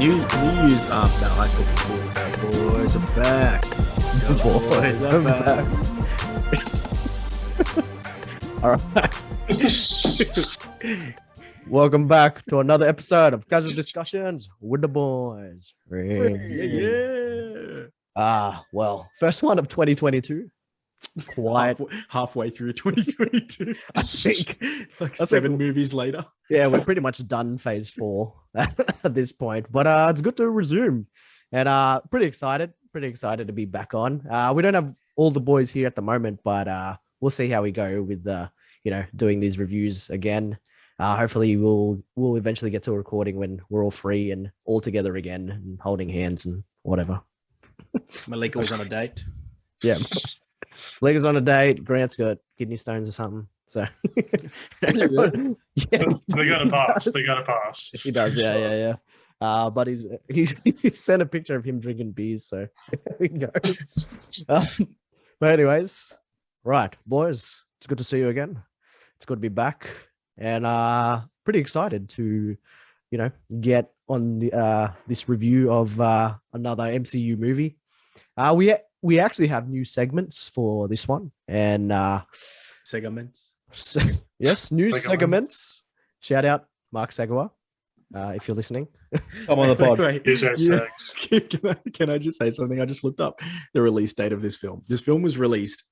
you use that high school before? The boys are back. The boys are back. All right. Welcome back to another episode of Casual Discussions with the boys. Yeah. Well, first one of 2022. Quite halfway through 2022. I think like seven movies later. Yeah, we're pretty much done phase 4 at this point, but it's good to resume, and pretty excited to be back on. We don't have all the boys here at the moment, but we'll see how we go with doing these reviews again. Hopefully we'll eventually get to a recording when we're all free and all together again and holding hands and whatever. Malika was on a date. Yeah. Malika's on a date. Grant's got kidney stones or something. So Really? Yeah, they got a pass. He does, yeah. But he sent a picture of him drinking beers, so there he goes. But anyways, right, boys, it's good to see you again. It's good to be back, and pretty excited to, get on the this review of another MCU movie. We actually have new segments for this one, and Segments. yes, new segments. Shout out Mark Sagawa, if you're listening. Come on the pod. Can I just say something? I just looked up the release date of this film. This film was released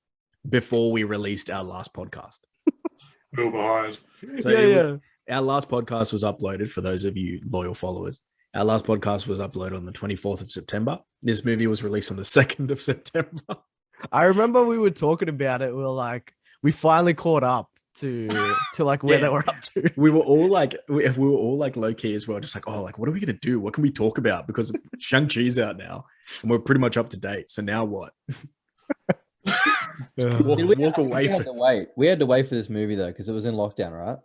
before we released our last podcast. Real behind. So our last podcast was uploaded, for those of you loyal followers. Our last podcast was uploaded on the 24th of September. This movie was released on the 2nd of September. I remember we were talking about it. We were like, we finally caught up to like where they were up to. We were all like low key as well, just like, oh, like, what are we gonna do? What can we talk about? Because Shang Chi's out now, and we're pretty much up to date. So now what? walk away. We had to wait for this movie though, because it was in lockdown, right?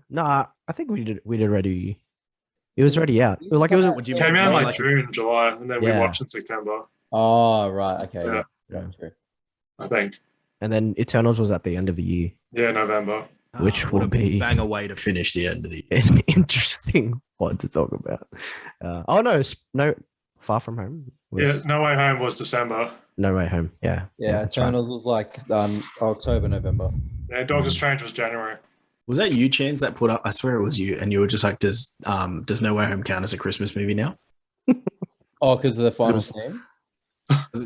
Nah, I think we did already. It was already out. It came out like June, July, and then we watched in September. Oh, right. Okay. Yeah. True. I think. And then Eternals was at the end of the year. Yeah, November. Which would be a banger way to finish the end of the year. An interesting one to talk about. No, Far From Home. No Way Home was December. No Way Home. Yeah. Yeah, Eternals was like October, November. Yeah, Doctor Strange was January. Was that you, Chance, that put up? I swear it was you, and you were just like, "Does No Way Home count as a Christmas movie now?" Oh, because of the final scene.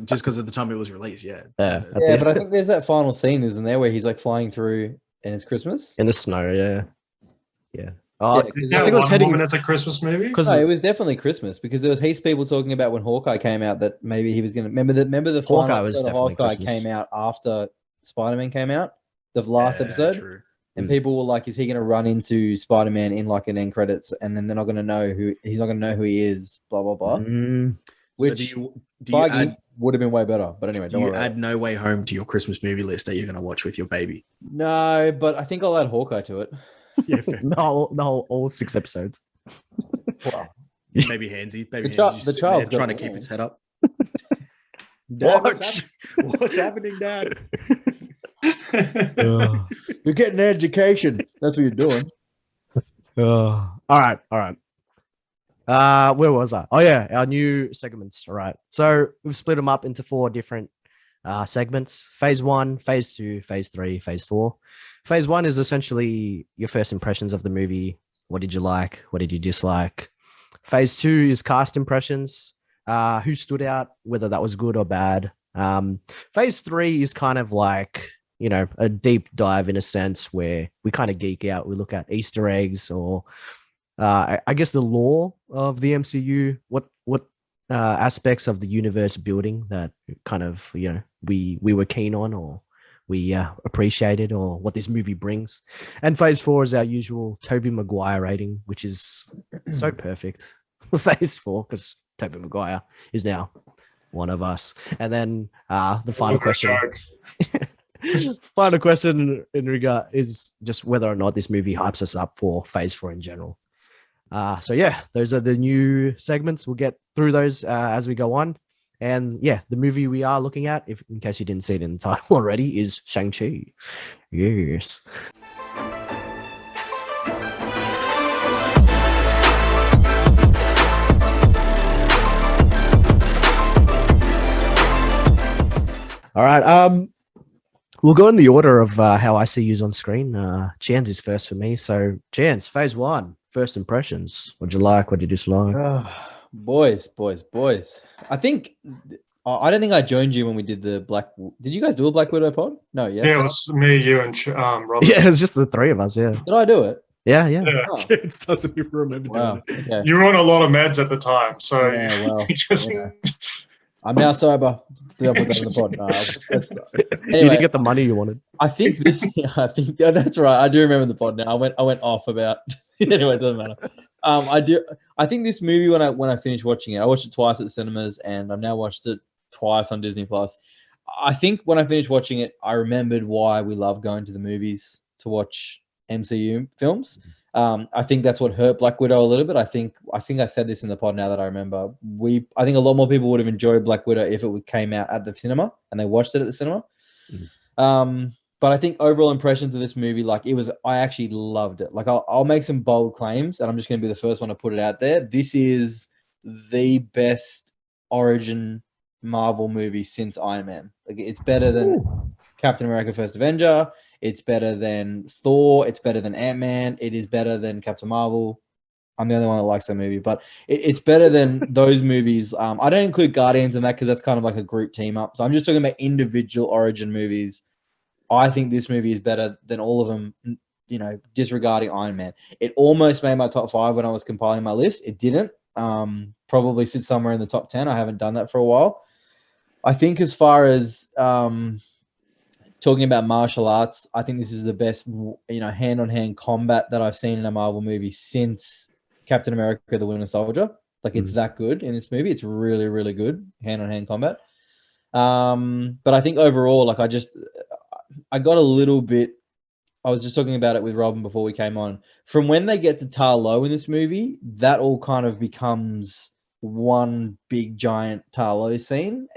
Just because of the time it was released, yeah. Yeah, but I think there's that final scene, isn't there, where he's like flying through and it's Christmas in the snow. Yeah. I think it was heading. It's a Christmas movie. No, it was definitely Christmas because there was heaps of people talking about when Hawkeye came out that maybe he was going to remember the final episode of Hawkeye came out after Spider-Man came out, the last episode. True. And people were like, "Is he going to run into Spider-Man in like an end credits, and then they're not going to know he's not going to know who he is?" Blah blah blah. Which do you add, would have been way better. But anyway, do you add No Way Home to your Christmas movie list that you're going to watch with your baby? No, but I think I'll add Hawkeye to it. Yeah, fair. all 6 episodes. Wow. Maybe Handsy. The child's trying to keep its head up. Dad, what's happening, Dad? You're getting an education. That's what you're doing. All right. Where was I? Oh yeah, our new segments. All right. So we've split them up into 4 different segments: Phase 1, Phase 2, Phase 3, Phase 4. Phase 1 is essentially your first impressions of the movie. What did you like? What did you dislike? Phase 2 is cast impressions. Who stood out, whether that was good or bad. Phase 3 is kind of like, a deep dive in a sense where we kind of geek out. We look at Easter eggs or I guess the lore of the MCU, what aspects of the universe building that kind of, we were keen on or we appreciated, or what this movie brings. And Phase 4 is our usual Tobey Maguire rating, which is so perfect for Phase 4 because Tobey Maguire is now one of us. And then the final question. Final question in regard is just whether or not this movie hypes us up for Phase 4 in general. So yeah, those are the new segments. We'll get through those as we go on. And yeah, the movie we are looking at, if in case you didn't see it in the title already, is Shang Chi. Yes. All right. We'll go in the order of how I see you on screen. Jan's is first for me. So, Jan's, phase one, first impressions. What'd you like? What'd you dislike? Boys. I think I don't think I joined you when we did the Black. Did you guys do a Black Widow pod? No, yes. Yeah, it was me, you, and Robert. Yeah, it's just the three of us. Yeah. Did I do it? Yeah. Oh. Chance doesn't even remember doing it. Okay. You were on a lot of meds at the time, so Yeah, well, you just I'm now sober. Did I put that in the pod? You didn't get the money you wanted. I think this. Yeah, that's right. I do remember the pod now. I went off about. Anyway, it doesn't matter. I think this movie when I finished watching it, I watched it twice at the cinemas, and I've now watched it twice on Disney Plus. I think when I finished watching it, I remembered why we love going to the movies to watch MCU films. I think that's what hurt Black Widow a little bit. I think I said this in the pod now that I remember. I think a lot more people would have enjoyed Black Widow if it came out at the cinema and they watched it at the cinema. But I think overall impressions of this movie, I actually loved it. Like I'll make some bold claims, and I'm just going to be the first one to put it out there. This is the best origin Marvel movie since Iron Man. Like it's better than Captain America: First Avenger. It's better than Thor. It's better than Ant-Man. It is better than Captain Marvel. I'm the only one that likes that movie, but it's better than those movies. I don't include Guardians in that because that's kind of like a group team up. So I'm just talking about individual origin movies. I think this movie is better than all of them, disregarding Iron Man. It almost made my top 5 when I was compiling my list. It didn't. Probably sits somewhere in the top 10. I haven't done that for a while. I think as far as talking about martial arts, I think this is the best, hand-on-hand combat that I've seen in a Marvel movie since Captain America: The Winter Soldier. Like it's that good in this movie. It's really, really good hand-on-hand combat. But I think overall, I got a little bit. I was just talking about it with Robin before we came on. From when they get to Ta Lo in this movie, that all kind of becomes one big giant Ta Lo scene.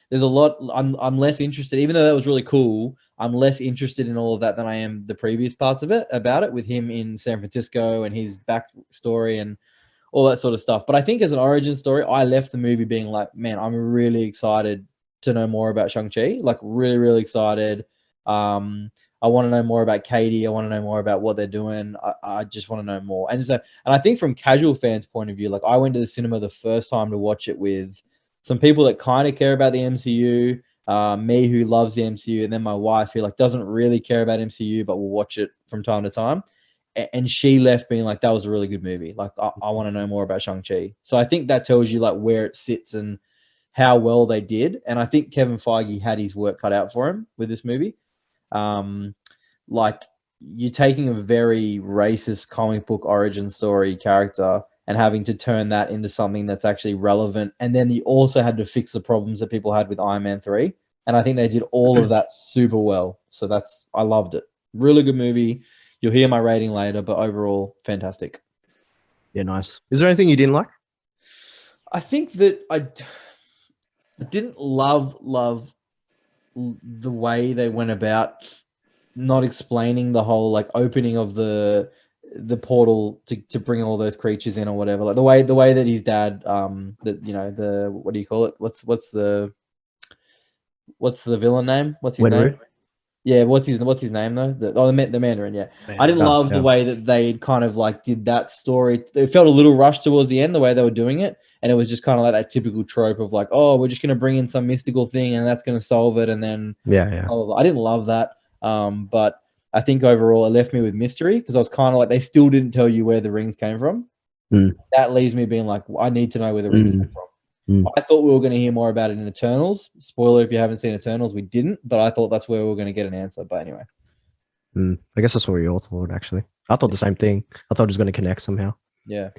There's a lot. I'm less interested, even though that was really cool. I'm less interested in all of that than I am the previous parts of it, about it, with him in San Francisco and his backstory and all that sort of stuff. But I think as an origin story, I left the movie being like, man, I'm really excited to know more about Shang Chi. Like really, really excited. I want to know more about Katie. I want to know more about what they're doing. I just want to know more. And I think from casual fans' point of view, like I went to the cinema the first time to watch it with some people that kind of care about the MCU, me who loves the MCU, and then my wife who doesn't really care about MCU but will watch it from time to time. And she left being like, that was a really good movie. Like I want to know more about Shang-Chi. So I think that tells you where it sits and how well they did. And I think Kevin Feige had his work cut out for him with this movie. You're taking a very racist comic book origin story character and having to turn that into something that's actually relevant. And then you also had to fix the problems that people had with Iron Man 3. And I think they did all of that super well. So I loved it. Really good movie. You'll hear my rating later, but overall, fantastic. Yeah, nice. Is there anything you didn't like? I think that I didn't love the way they went about not explaining the whole opening of the portal to bring all those creatures in or whatever. Like the way that his dad, the what do you call it? What's the villain name? What's his name? Yeah, what's his name though? The Mandarin. Yeah, I didn't love the way that they kind of did that story. It felt a little rushed towards the end, the way they were doing it, and it was just kind of like that typical trope of oh, we're just going to bring in some mystical thing and that's going to solve it, and then I didn't love that, but I think overall it left me with mystery because I was kind of they still didn't tell you where the rings came from. That leaves me being I need to know where the rings came from. I thought we were going to hear more about it in Eternals. Spoiler, if you haven't seen Eternals, we didn't, but I thought that's where we were going to get an answer. But anyway. I guess that's what we all thought, actually. I thought the same thing. I thought it was going to connect somehow. Yeah.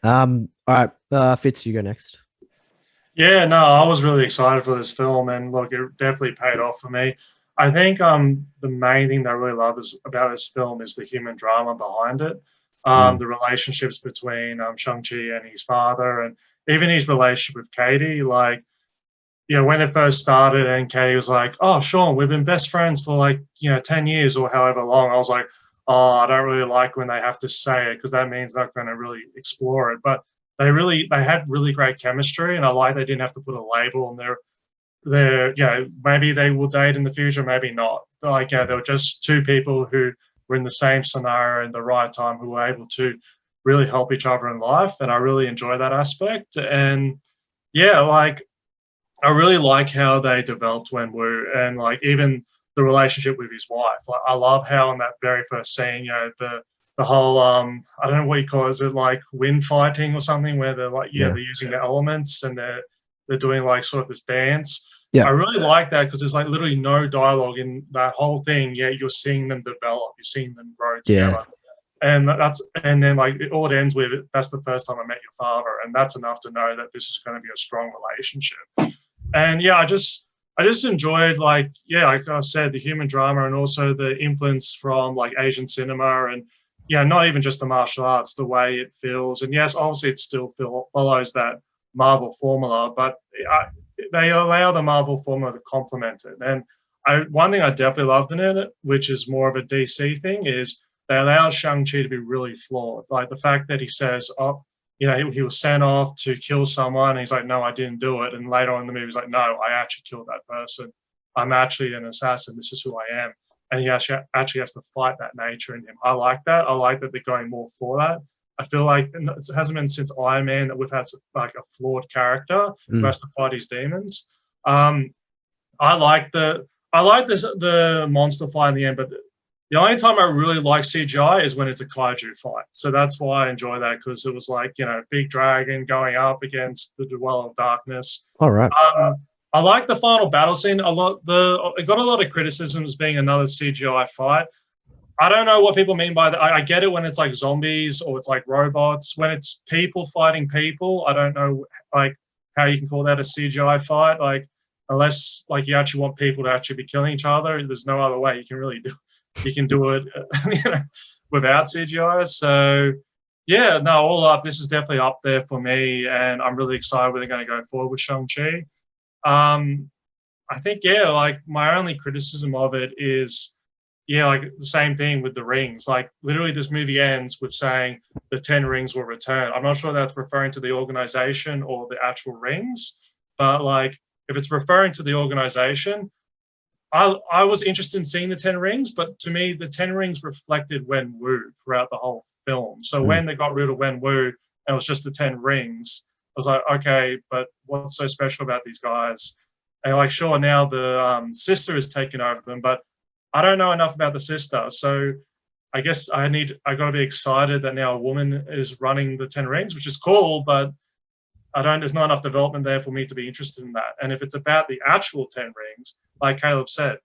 All right. Fitz, you go next. Yeah, no, I was really excited for this film, and look, it definitely paid off for me. I think the main thing that I really love about this film is the human drama behind it. The relationships between Shang-Chi and his father, and even his relationship with Katie. When it first started and Katie was like, oh, Sean, we've been best friends for 10 years or however long. I was like, oh, I don't really like when they have to say it because that means they're not going to really explore it. But they had really great chemistry, and I like they didn't have to put a label on they're, maybe they will date in the future, maybe not. Like, they were just two people who were in the same scenario in the right time, who were able to really help each other in life. And I really enjoy that aspect. And like, I really like how they developed Wenwu, and like even the relationship with his wife. Like, I love how in that very first scene, the whole I don't know what you call it, is it like wind fighting or something, where they're like they're using the elements and they're doing like sort of this dance. Yeah. I really like that because there's like literally no dialogue in that whole thing. Yeah, you're seeing them develop, you're seeing them grow together. And then like all it ends with, that's the first time I met your father, and that's enough to know that this is going to be a strong relationship. And I just enjoyed, like I've said, the human drama and also the influence from like Asian cinema, and not even just the martial arts, the way it feels. And yes, obviously it still follows that Marvel formula, but they allow the Marvel formula to complement it. And one thing I definitely loved in it, which is more of a DC thing, is they allowed Shang Chi to be really flawed. Like the fact that he says, "Oh, he was sent off to kill someone," and he's like, "No, I didn't do it." And later on in the movie, he's like, "No, I actually killed that person. I'm actually an assassin. This is who I am." And he actually has to fight that nature in him. I like that. I like that they're going more for that. I feel like it hasn't been since Iron Man that we've had like a flawed character who has to fight his demons. I like the monster fight in the end, but the only time I really like CGI is when it's a kaiju fight. So that's why I enjoy that, because it was like, big dragon going up against the Dweller of Darkness. All right. I like the final battle scene a lot. It got a lot of criticism as being another CGI fight. I don't know what people mean by that. I get it when it's like zombies or it's like robots. When it's people fighting people, I don't know like how you can call that a CGI fight. Like, unless like you actually want people to actually be killing each other, there's no other way you can really do. You can do it without CGI. So all up, this is definitely up there for me, and I'm really excited where they're going to go forward with Shang-Chi. I think like my only criticism of it is like the same thing with the rings. Like literally this movie ends with saying the 10 rings will return. I'm not sure that's referring to the organization or the actual rings, but like if it's referring to the organization, I was interested in seeing the 10 rings, but to me, the 10 rings reflected Wenwu throughout the whole film. So when they got rid of Wenwu and it was just the 10 rings, I was like, okay, but what's so special about these guys? And like, sure, now the sister is taking over them, but I don't know enough about the sister. So I guess I got to be excited that now a woman is running the 10 rings, which is cool, but there's not enough development there for me to be interested in that. And if it's about the actual 10 rings, like Caleb said,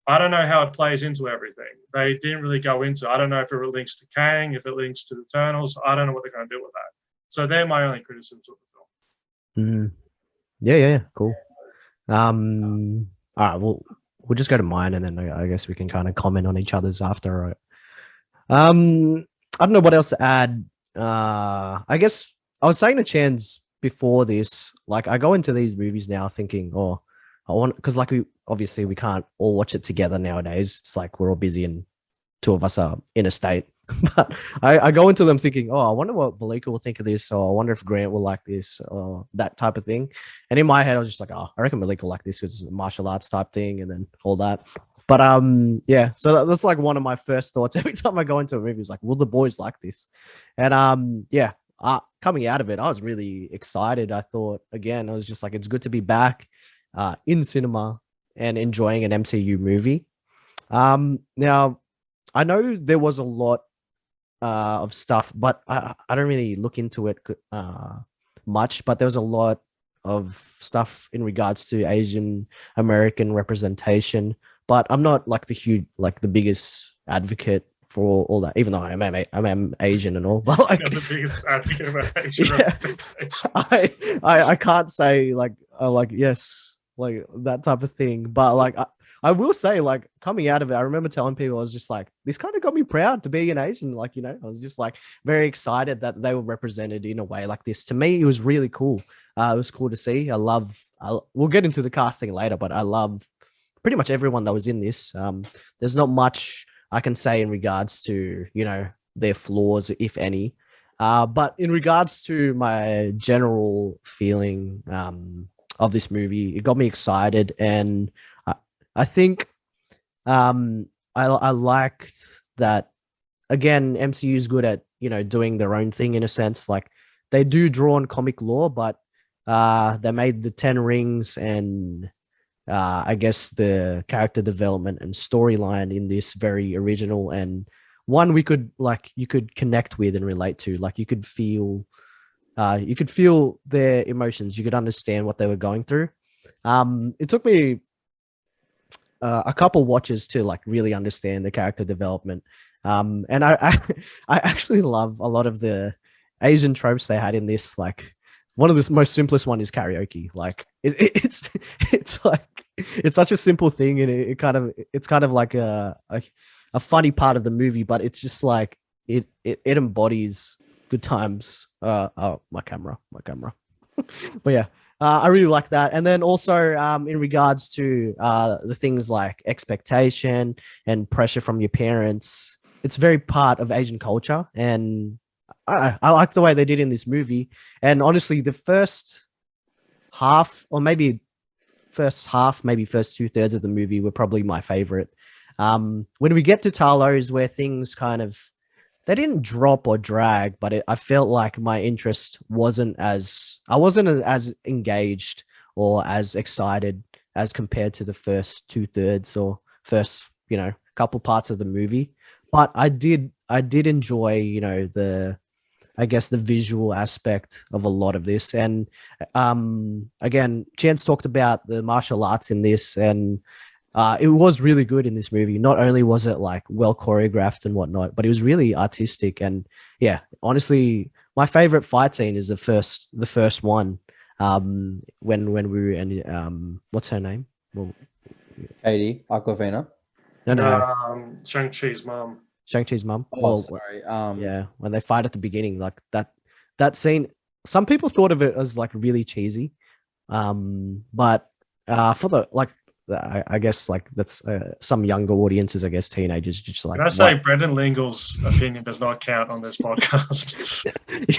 I don't know how it plays into everything. They didn't really go into it. I don't know if it links to Kang, if it links to the Eternals. I don't know what they're going to do with that. So they're my only criticisms of the film. Yeah, cool. All right, we'll just go to mine, and then I guess we can kind of comment on each other's after. Right? I don't know what else to add. I guess I was saying to Chance before this, like I go into these movies now thinking, I want, because like we can't all watch it together nowadays. It's like we're all busy and two of us are in a state. But I go into them thinking, I wonder what Malika will think of this, or I wonder if Grant will like this, or that type of thing. And in my head, I was just like, I reckon Malika will like this because it's a martial arts type thing, and then all that. But so that's like one of my first thoughts every time I go into a movie is like, will the boys like this? And coming out of it, I was really excited. I thought, again, I was just like, it's good to be back in cinema and enjoying an MCU movie. Now, I know there was a lot of stuff, but I don't really look into it much, but there was a lot of stuff in regards to Asian American representation, but I'm not like the biggest advocate for all that, even though I'm Asian and all, but like the biggest advocate about Asian representation. I can't say like yes, like that type of thing, but like I will say, like, coming out of it, I remember telling people, I was just like, this kind of got me proud to be an Asian. Like, I was just like very excited that they were represented in a way like this. To me, it was really cool. It was cool to see. We'll get into the casting later, but I love pretty much everyone that was in this. There's not much I can say in regards to, their flaws, if any. But in regards to my general feeling, this movie. It got me excited, and I think I liked that. Again, MCU is good at doing their own thing in a sense. Like they do draw on comic lore, but they made the 10 Rings and I guess the character development and storyline in this very original and one we could you could connect with and relate to. Like you could feel their emotions. You could understand what they were going through. It took me a couple watches to like really understand the character development. And I actually love a lot of the Asian tropes they had in this. Like one of the most simplest one is karaoke. Like it's like it's such a simple thing, and it's kind of like a funny part of the movie, but it's just like it embodies good times. My camera. But yeah, I really like that. And then also in regards to the things like expectation and pressure from your parents, it's very part of Asian culture, and I like the way they did in this movie. And honestly, the first half, or maybe first 2/3 of the movie were probably my favorite. When we get to Talos, where things they didn't drop or drag, but I felt like my interest I wasn't as engaged or as excited as compared to the first 2/3 or first, couple parts of the movie. But I did enjoy, I guess the visual aspect of a lot of this. And again, Chance talked about the martial arts in this, and it was really good in this movie. Not only was it like well choreographed and whatnot, but it was really artistic. And yeah, honestly, my favorite fight scene is the first one. When we were in what's her name? Well, Katie Aquafina. No. Shang-Chi's mom. Shang-Chi's mom. Oh, sorry. Yeah, when they fight at the beginning, like that scene. Some people thought of it as like really cheesy, but for the I guess like that's some younger audiences, I guess teenagers, just like. Can I say Brendan Lingle's opinion does not count on this podcast?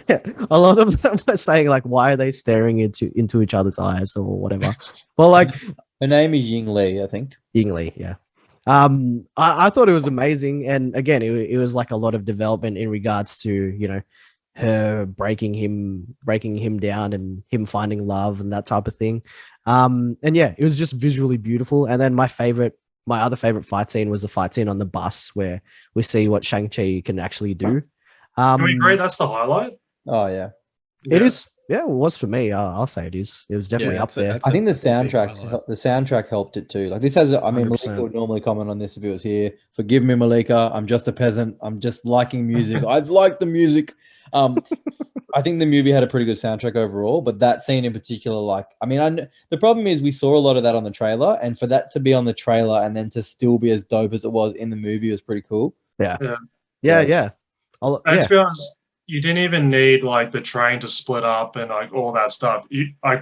Yeah, a lot of them are saying like, why are they staring into each other's eyes or whatever? Well, like her name is Ying Li, I think. Ying Li, yeah. I thought it was amazing, and again, it was like a lot of development in regards to her breaking him down and him finding love and that type of thing. And yeah, it was just visually beautiful. And then my other favorite fight scene was the fight scene on the bus where we see what Shang-Chi can actually do. Can we agree that's the highlight? Oh yeah, it is. Yeah, it was for me. I'll say it is. It was definitely up there. I think the soundtrack helped it too. Like this has, I mean, 100%. Malika would normally comment on this if it was here. Forgive me, Malika. I'm just a peasant. I'm just liking music. I like the music. I think the movie had a pretty good soundtrack overall, but that scene in particular, the problem is we saw a lot of that on the trailer, and for that to be on the trailer and then to still be as dope as it was in the movie was pretty cool. Yeah. To be honest, you didn't even need like the train to split up and like all that stuff.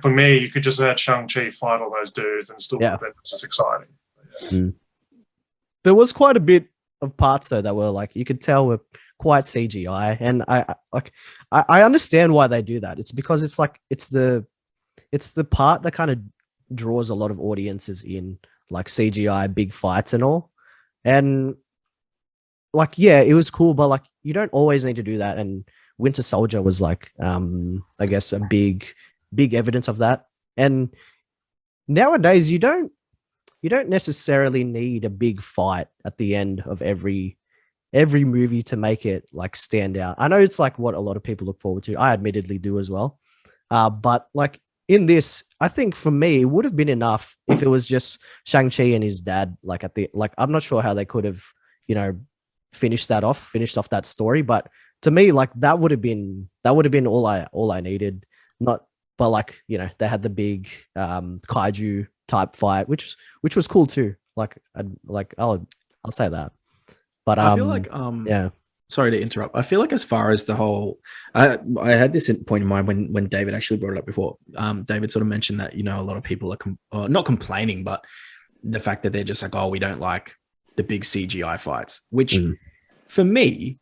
For me, you could just have Shang-Chi fight all those dudes and still have been just exciting. Yeah. There was quite a bit of parts though that were like you could tell were quite CGI, and I understand why they do that. It's because it's the part that kind of draws a lot of audiences in, like CGI big fights and all. And like, yeah, it was cool, but like you don't always need to do that. And Winter Soldier was like, I guess a big evidence of that. And nowadays you don't necessarily need a big fight at the end of every movie to make it like stand out. I know it's like what a lot of people look forward to. I admittedly do as well. But like in this, I think for me, it would have been enough if it was just Shang-Chi and his dad. Like I'm not sure how they could have, finished off that story. But to me, like that would have been all I needed. But like, they had the big kaiju type fight, which was cool too. I'll say that. But I feel like yeah. Sorry to interrupt. I feel like as far as the whole, I had this point in mind when David actually brought it up before. David sort of mentioned that a lot of people are not complaining, but the fact that they're just like, oh, we don't like the big CGI fights, which for me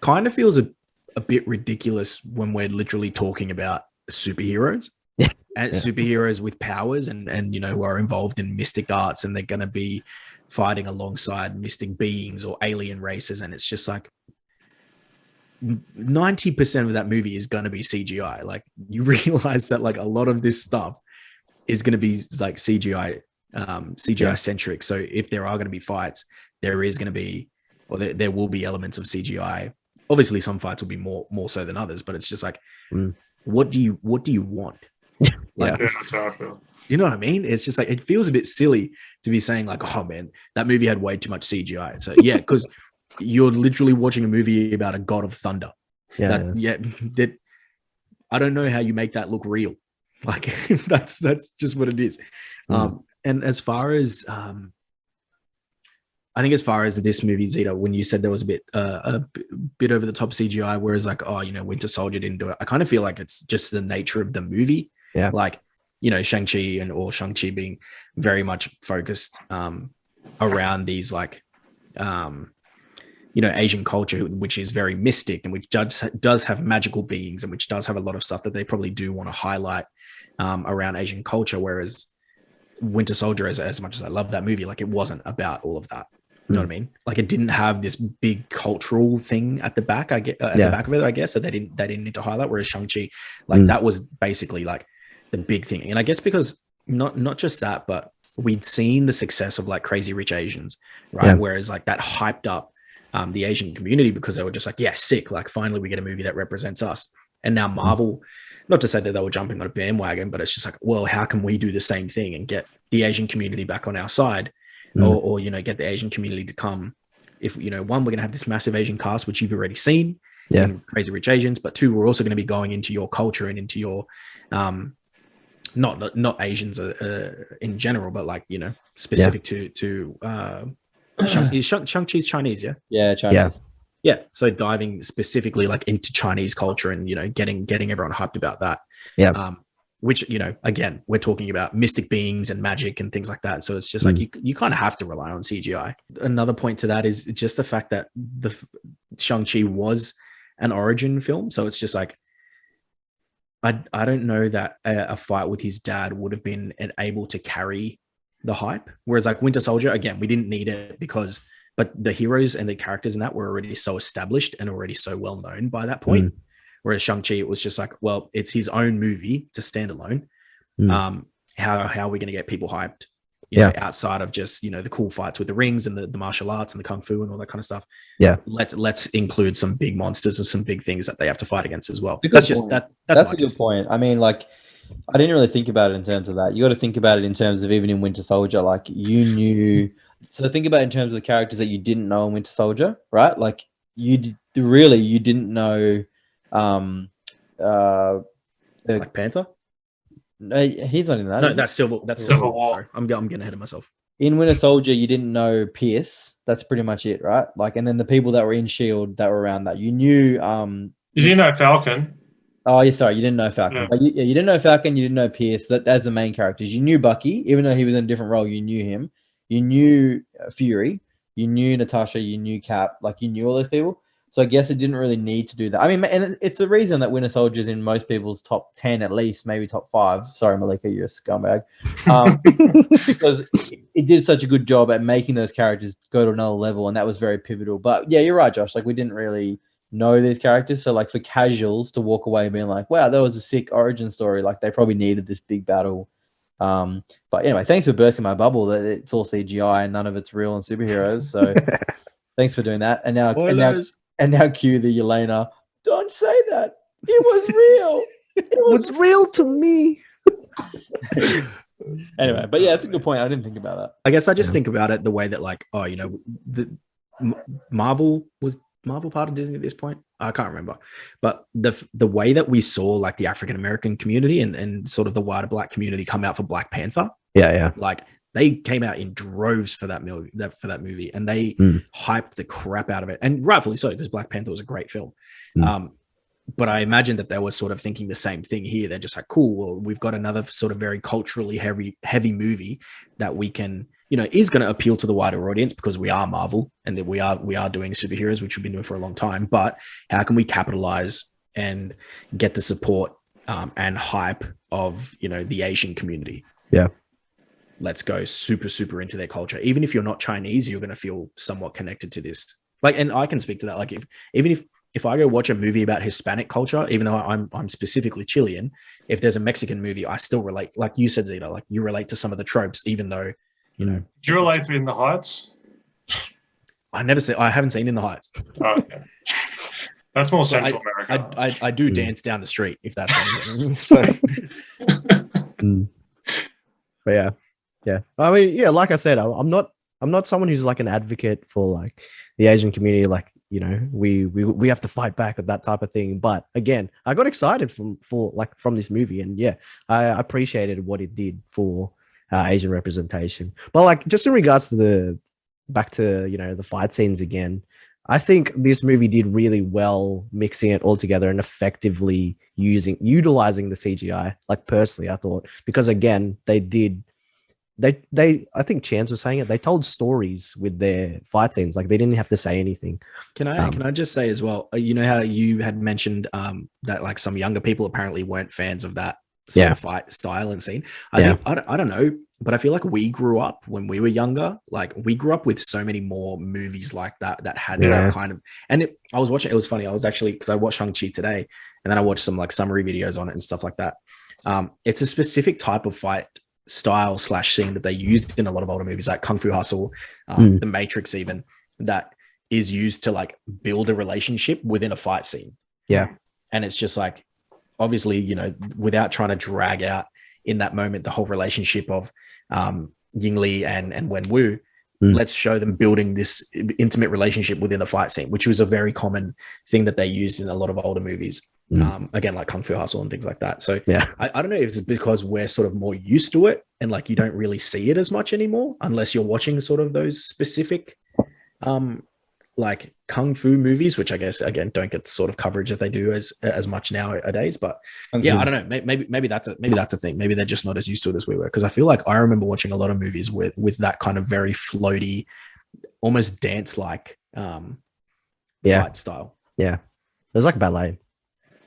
kind of feels a bit ridiculous when we're literally talking about superheroes. Yeah. and superheroes with powers and who are involved in mystic arts, and they're going to be fighting alongside mystic beings or alien races, and it's just like 90% of that movie is going to be CGI. Like, you realize that like a lot of this stuff is going to be like CGI centric. So if there are going to be fights, there is going to be, or there will be elements of CGI. Obviously some fights will be more so than others, but it's just like, what do you want? Like, that's how I feel. you know what I mean? It's just like, it feels a bit silly to be saying like, oh man, that movie had way too much CGI. So yeah, because you're literally watching a movie about a god of thunder. That I don't know how you make that look real. Like, that's just what it is. And as far as I think as far as this movie, Zeta, when you said there was a bit over the top CGI, whereas like, Winter Soldier didn't do it, I kind of feel like it's just the nature of the movie. Yeah. Like, Shang-Chi or Shang-Chi being very much focused around these like Asian culture, which is very mystic and which does have magical beings, and which does have a lot of stuff that they probably do want to highlight around Asian culture. Whereas Winter Soldier, as much as I love that movie, like, it wasn't about all of that. You know what I mean? Like, it didn't have this big cultural thing at the back. The back of it, I guess, that they didn't need to highlight. Whereas Shang-Chi, like, that was basically like the big thing. And I guess because not just that, but we'd seen the success of like Crazy Rich Asians, right? Yeah. Whereas like that hyped up the Asian community because they were just like, yeah, sick. Like, finally we get a movie that represents us. And now Marvel, not to say that they were jumping on a bandwagon, but it's just like, well, how can we do the same thing and get the Asian community back on our side? Or get the Asian community to come. If, one, we're going to have this massive Asian cast, which you've already seen in Crazy Rich Asians, but two, we're also going to be going into your culture and into your, not Asians in general, but like, specific to Shang-Chi's Chinese, yeah? Yeah, Chinese. Yeah. So diving specifically like into Chinese culture and, getting everyone hyped about that. Yeah. Which, again, we're talking about mystic beings and magic and things like that. So it's just like, you kind of have to rely on CGI. Another point to that is just the fact that the Shang-Chi was an origin film. So it's just like, I don't know that a fight with his dad would have been able to carry the hype. Whereas like Winter Soldier, again, we didn't need it but the heroes and the characters in that were already so established and already so well known by that point. Whereas Shang-Chi, it was just like, well, it's his own movie to stand alone. How are we going to get people hyped? Outside of just, the cool fights with the rings and the martial arts and the kung fu and all that kind of stuff. Yeah. Let's include some big monsters and some big things that they have to fight against as well. That's a good point. I mean, like, I didn't really think about it in terms of that. You got to think about it in terms of even in Winter Soldier, like, you knew. So think about it in terms of the characters that you didn't know in Winter Soldier, right? Like, you didn't know. Black Panther? No, he's not in that. No, that's Civil War. Sorry, I'm getting ahead of myself. In Winter Soldier, you didn't know Pierce. That's pretty much it, right? Like, and then the people that were in Shield that were around that, you knew. You didn't know Falcon. Oh, yeah, sorry, you didn't know Falcon. Yeah. But you didn't know Falcon. You didn't know Pierce. That as the main characters. You knew Bucky, even though he was in a different role. You knew him. You knew Fury. You knew Natasha. You knew Cap. Like, you knew all those people. So I guess it didn't really need to do that. I mean, and it's the reason that Winter Soldier is in most people's top 10, at least, maybe top 5. Sorry, Malika, you're a scumbag. Because it did such a good job at making those characters go to another level, and that was very pivotal. But yeah, you're right, Josh. Like, we didn't really know these characters. So like, for casuals to walk away being like, wow, that was a sick origin story. Like, they probably needed this big battle. But anyway, thanks for bursting my bubble that it's all CGI and none of it's real and superheroes. So thanks for doing that. And now cue the Yelena. Don't say that. It was real. It was real to me. Anyway, but yeah, it's a good point. I didn't think about that. I guess I just think about it the way that, like, Marvel was part of Disney at this point. I can't remember, but the way that we saw like the African American community and sort of the wider Black community come out for Black Panther. Yeah. Like, they came out in droves for that movie, and they hyped the crap out of it, and rightfully so, because Black Panther was a great film. But I imagine that they were sort of thinking the same thing here. They're just like, cool, well, we've got another sort of very culturally heavy movie that we can, is going to appeal to the wider audience, because we are Marvel and that we are doing superheroes, which we've been doing for a long time. But how can we capitalize and get the support and hype of, you know, the Asian community. Yeah. Let's go super into their culture. Even if you're not Chinese, you're going to feel somewhat connected to this. Like, and I can speak to that. Like, if I go watch a movie about Hispanic culture, even though I'm specifically Chilean, if there's a Mexican movie, I still relate. Like you said, Zeta, like you relate to some of the tropes, even though, you know. Do you relate to In the Heights? I haven't seen In the Heights. Oh, okay. That's more Central America. I do dance down the street, if that's anything. So. But yeah. I mean, yeah, like I said, I'm not someone who's like an advocate for like the Asian community. Like, you know, we have to fight back at that type of thing. But again, I got excited from this movie, and yeah, I appreciated what it did for Asian representation. But like, just in regards to back to, you know, the fight scenes again, I think this movie did really well mixing it all together and effectively utilizing the CGI. Like, personally, I thought, because again, I think Chance was saying it, they told stories with their fight scenes. Like, they didn't have to say anything. Can I just say as well, you know how you had mentioned that like some younger people apparently weren't fans of that sort of fight style and scene. I don't know, but I feel like we grew up when we were younger. Like, we grew up with so many more movies like that had that kind of. And I was watching. It was funny. I was actually, because I watched Shang Chi today, and then I watched some like summary videos on it and stuff like that. It's a specific type of fight style / scene that they used in a lot of older movies, like Kung Fu Hustle, The Matrix, even, that is used to like build a relationship within a fight scene. Yeah, and it's just like, obviously, you know, without trying to drag out in that moment the whole relationship of Ying Li and Wenwu, let's show them building this intimate relationship within a fight scene, which was a very common thing that they used in a lot of older movies. Again, like Kung Fu Hustle and things like that. So I don't know if it's because we're sort of more used to it and like you don't really see it as much anymore unless you're watching sort of those specific like kung fu movies, which I guess again don't get the sort of coverage that they do as much nowadays. But yeah, I don't know. Maybe that's a thing. Maybe they're just not as used to it as we were. Because I feel like I remember watching a lot of movies with that kind of very floaty, almost dance like fight style. Yeah, it was like ballet.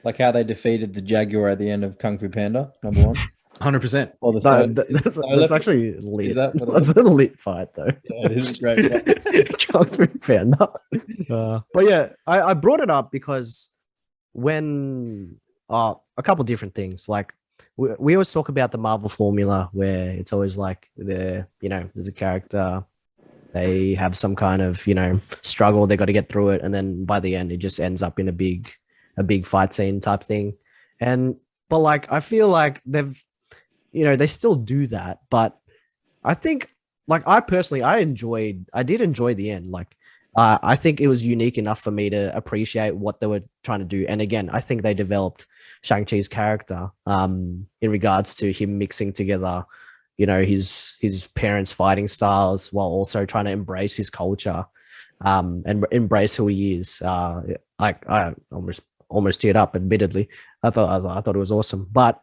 Like how they defeated the Jaguar at the end of Kung Fu Panda, number 1. 100%. That's actually lit. That's a lit fight, though. Yeah, it is great. Kung Fu Panda. But yeah, I brought it up because when a couple different things, like we always talk about the Marvel formula, where it's always like there's a character, they have some kind of struggle, they got to get through it, and then by the end it just ends up in a big fight scene type thing. But like, I feel like they still do that, but I think, like, I did enjoy the end. Like, I think it was unique enough for me to appreciate what they were trying to do. And again, I think they developed Shang-Chi's character in regards to him mixing together, his parents' fighting styles while also trying to embrace his culture and embrace who he is. Like, I almost teared up, admittedly. I thought it was awesome. But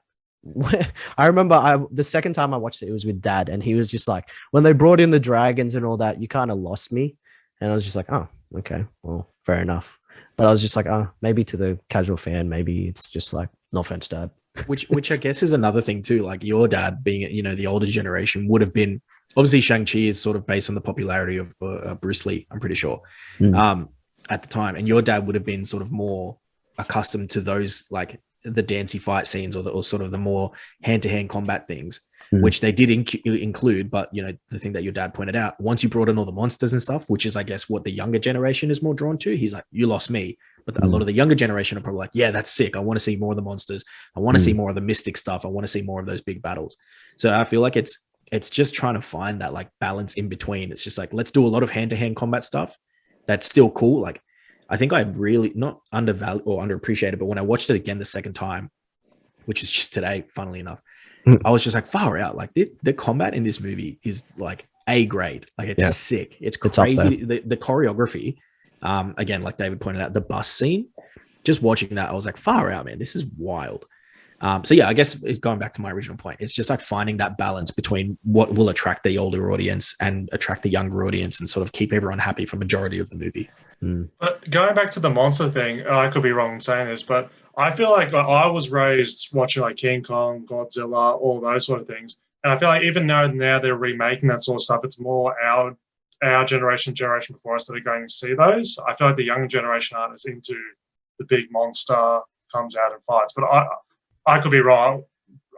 I remember the second time I watched it was with Dad, and he was just like, when they brought in the dragons and all that, you kind of lost me. And I was just like, oh, okay, well, fair enough. But I was just like, oh, maybe to the casual fan, maybe it's just like, no offense, Dad. Which I guess is another thing too. Like, your dad being, the older generation would have been, obviously Shang-Chi is sort of based on the popularity of Bruce Lee, I'm pretty sure, at the time. And your dad would have been sort of more accustomed to those, like the dancey fight scenes or sort of the more hand-to-hand combat things, which they did include. But, the thing that your dad pointed out, once you brought in all the monsters and stuff, which is, I guess, what the younger generation is more drawn to, he's like, you lost me. But a lot of the younger generation are probably like, yeah, that's sick. I want to see more of the monsters. I want to see more of the mystic stuff. I want to see more of those big battles. So I feel like it's just trying to find that like balance in between. It's just like, let's do a lot of hand-to-hand combat stuff. That's still cool. Like, I think I really not undervalued or underappreciated, but when I watched it again the second time, which is just today, funnily enough, I was just like, far out. Like, the combat in this movie is like A grade. Like, it's sick. It's crazy. The choreography, again, like David pointed out, the bus scene, just watching that, I was like, far out, man. This is wild. So yeah, I guess going back to my original point, it's just like finding that balance between what will attract the older audience and attract the younger audience and sort of keep everyone happy for majority of the movie. But going back to the monster thing, I could be wrong in saying this, but I feel like I was raised watching like King Kong, Godzilla, all those sort of things, and I feel like even though now they're remaking that sort of stuff, it's more our generation before us that are going to see those. I feel like the younger generation aren't as into the big monster comes out and fights, but I could be wrong.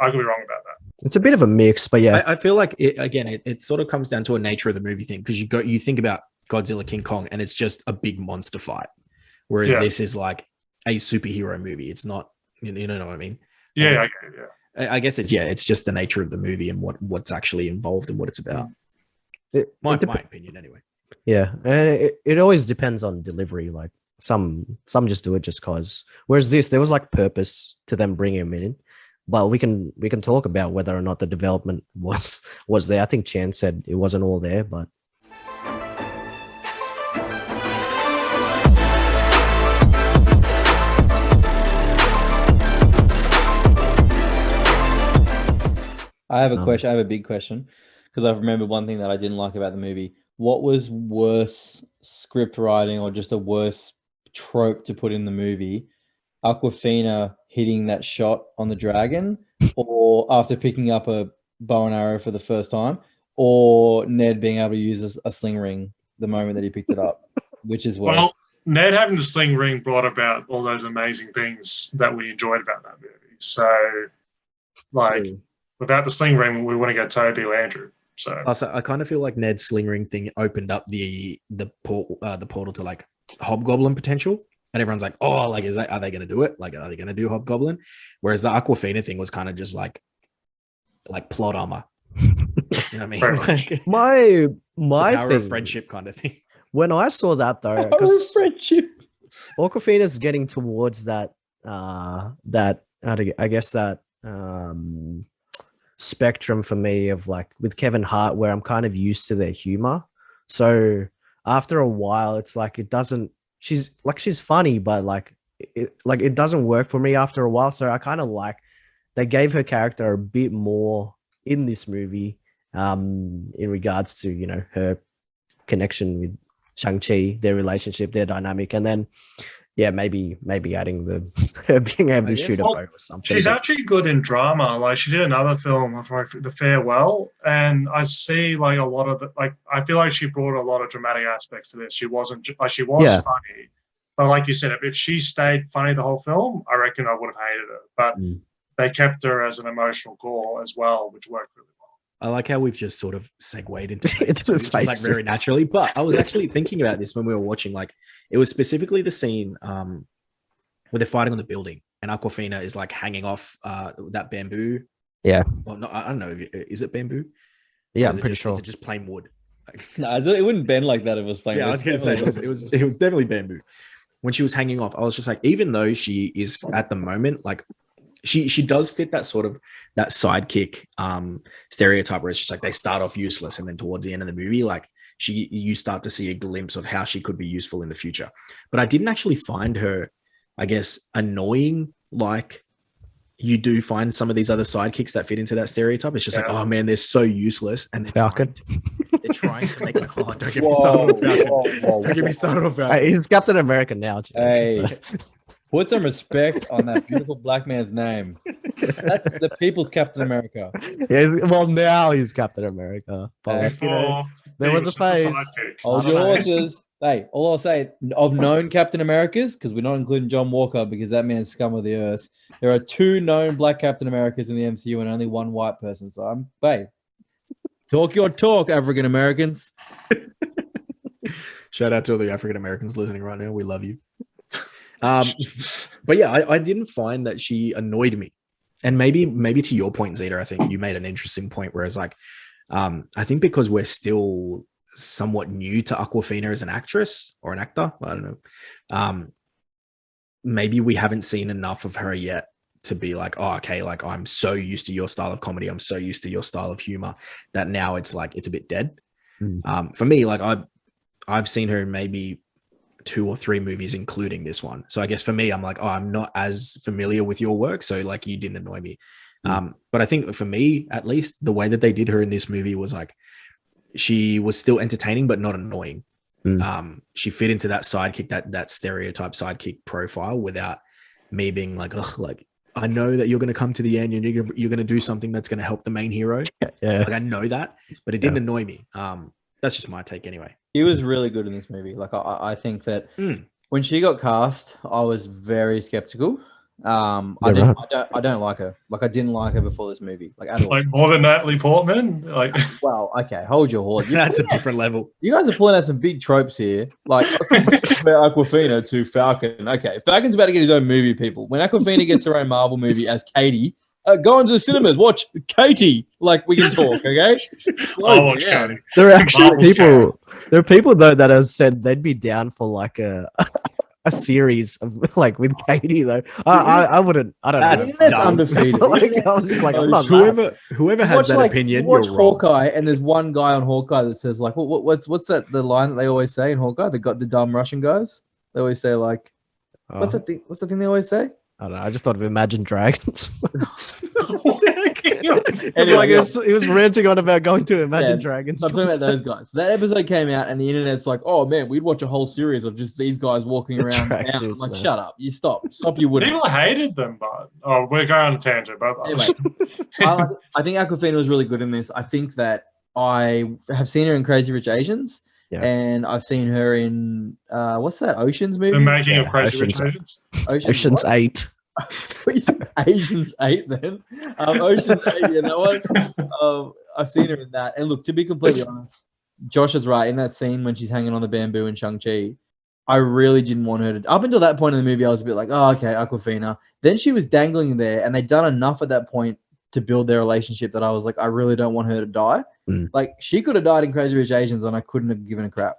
I could be wrong about that. It's a bit of a mix, but yeah, I feel like it sort of comes down to a nature of the movie thing, because you think about Godzilla, King Kong, and it's just a big monster fight, whereas this is like a superhero movie. It's not, you know what I mean? Yeah, I guess it's just the nature of the movie and what's actually involved and what it's about. My opinion, anyway. Yeah, it always depends on delivery. Like some just do it just cause. Whereas there was like purpose to them bringing him in. But we can talk about whether or not the development was there. I think Chan said it wasn't all there, but I have a question. I have a big question, because I've remembered one thing that I didn't like about the movie. What was worse script writing, or just a worse trope to put in the movie? Aquafina hitting that shot on the dragon, or after picking up a bow and arrow for the first time, or Ned being able to use a sling ring the moment that he picked it up, which is worse. Well, Ned having the sling ring brought about all those amazing things that we enjoyed about that movie. So, like, without the sling ring, we wouldn't get Tobey or Andrew. So I kind of feel like Ned's sling ring thing opened up the portal to like Hobgoblin potential. And everyone's like, oh, like, are they going to do it? Like, are they going to do Hobgoblin? Whereas the Aquafina thing was kind of just like plot armor. You know what I mean? Like, my power thing, of friendship kind of thing. When I saw that though, because Aquafina's getting towards that I guess that spectrum for me of like with Kevin Hart, where I'm kind of used to their humor. So after a while, it's like it doesn't. She's funny, but it doesn't work for me after a while. So I kind of like they gave her character a bit more in this movie, in regards to, you know, her connection with Shang Chi, their relationship, their dynamic, and then maybe adding her being able to shoot a bow or something. She's actually good in drama. Like she did another film, The Farewell, and I see like a lot of I feel like she brought a lot of dramatic aspects to this. She was funny, but like you said, if she stayed funny the whole film, I reckon I would have hated her. But they kept her as an emotional core as well, which worked really well. I like how we've just sort of segued into into his face, like very naturally. But I was actually thinking about this when we were watching. Like, it was specifically the scene where they're fighting on the building, and Aquafina is like hanging off that bamboo. Yeah. Well, no, I don't know. Is it bamboo? Yeah, I'm pretty sure. Is it just plain wood? No, it wouldn't bend like that if it was plain wood. Yeah, I was going to say it was definitely bamboo. When she was hanging off, I was just like, even though she is at the moment like. She does fit that sort of that sidekick stereotype where it's just like they start off useless and then towards the end of the movie, like you start to see a glimpse of how she could be useful in the future. But I didn't actually find her, I guess, annoying like you do find some of these other sidekicks that fit into that stereotype. It's just like, oh man, they're so useless, and they're trying to make it. Oh, don't get me started on Falcon. Don't get me started on Falcon. He's Captain America now. Hey. Put some respect on that beautiful black man's name. That's the people's Captain America. Yeah, well, now he's Captain America. But, there was a phase. Hold your horses. Hey, all I'll say, of known Captain Americas, because we're not including John Walker because that man's scum of the earth, there are 2 known black Captain Americas in the MCU and only 1 white person. So talk your talk, African Americans. Shout out to all the African Americans listening right now. We love you. But yeah, I didn't find that she annoyed me. And maybe to your point, Zeta, I think you made an interesting point, whereas like, I think because we're still somewhat new to Aquafina as an actress or an actor, I don't know. Maybe we haven't seen enough of her yet to be like, oh, okay, like I'm so used to your style of comedy. I'm so used to your style of humor that now it's like, it's a bit dead. For me, like I've seen her in maybe 2 or 3 movies, including this one. So I guess for me, I'm like, oh, I'm not as familiar with your work. So like you didn't annoy me. But I think for me, at least the way that they did her in this movie was like, she was still entertaining, but not annoying. She fit into that sidekick, that stereotype sidekick profile without me being like, oh, like I know that you're going to come to the end and you're going to do something that's going to help the main hero. Yeah. Like I know that, but it didn't annoy me. That's just my take anyway. He was really good in this movie. Like I think that when she got cast, I was very skeptical. I don't like her. Like I didn't like her before this movie. Like at all. Like more than Natalie Portman. Like Well, okay, hold your horse. That's a different level. You guys are pulling out some big tropes here. Like Awkwafina to Falcon. Okay, Falcon's about to get his own movie, people. When Awkwafina gets her own Marvel movie as Katie, go into the cinemas, watch Katie. Like we can talk, okay? I'll watch Katie. There are actually Marvel's people. There are people though that have said they'd be down for like a series of like with Katie though. I wouldn't. I don't know. That's undefeated. Like, I was just like, I'm not that. whoever has that opinion, you watch you're wrong. Hawkeye, and there's one guy on Hawkeye that says like, what's that? The line that they always say in Hawkeye, they got the dumb Russian guys. They always say like, what's that thing? What's the thing they always say? I don't know. I just thought of Imagine Dragons. Anyway, Like he was ranting on about going to Imagine Dragons. I'm talking about those guys. So that episode came out, and the internet's like, "Oh man, we'd watch a whole series of just these guys walking around town." I'm like, shut up! You stop! You wouldn't. People hated them, but we're going on a tangent. But anyway, I think Awkwafina was really good in this. I think that I have seen her in Crazy Rich Asians, and I've seen her in what's that Oceans movie? The Making of Crazy Rich Asians. Ocean's 8. Asians 8 then. Ocean's 8, yeah, that one. I've seen her in that. And look, to be completely honest, Josh is right. In that scene when she's hanging on the bamboo in Shang-Chi, I really didn't want her to. Up until that point in the movie, I was a bit like, oh, okay, Awkwafina. Then she was dangling there, and they'd done enough at that point to build their relationship that I was like, I really don't want her to die. Like, she could have died in Crazy Rich Asians, and I couldn't have given a crap.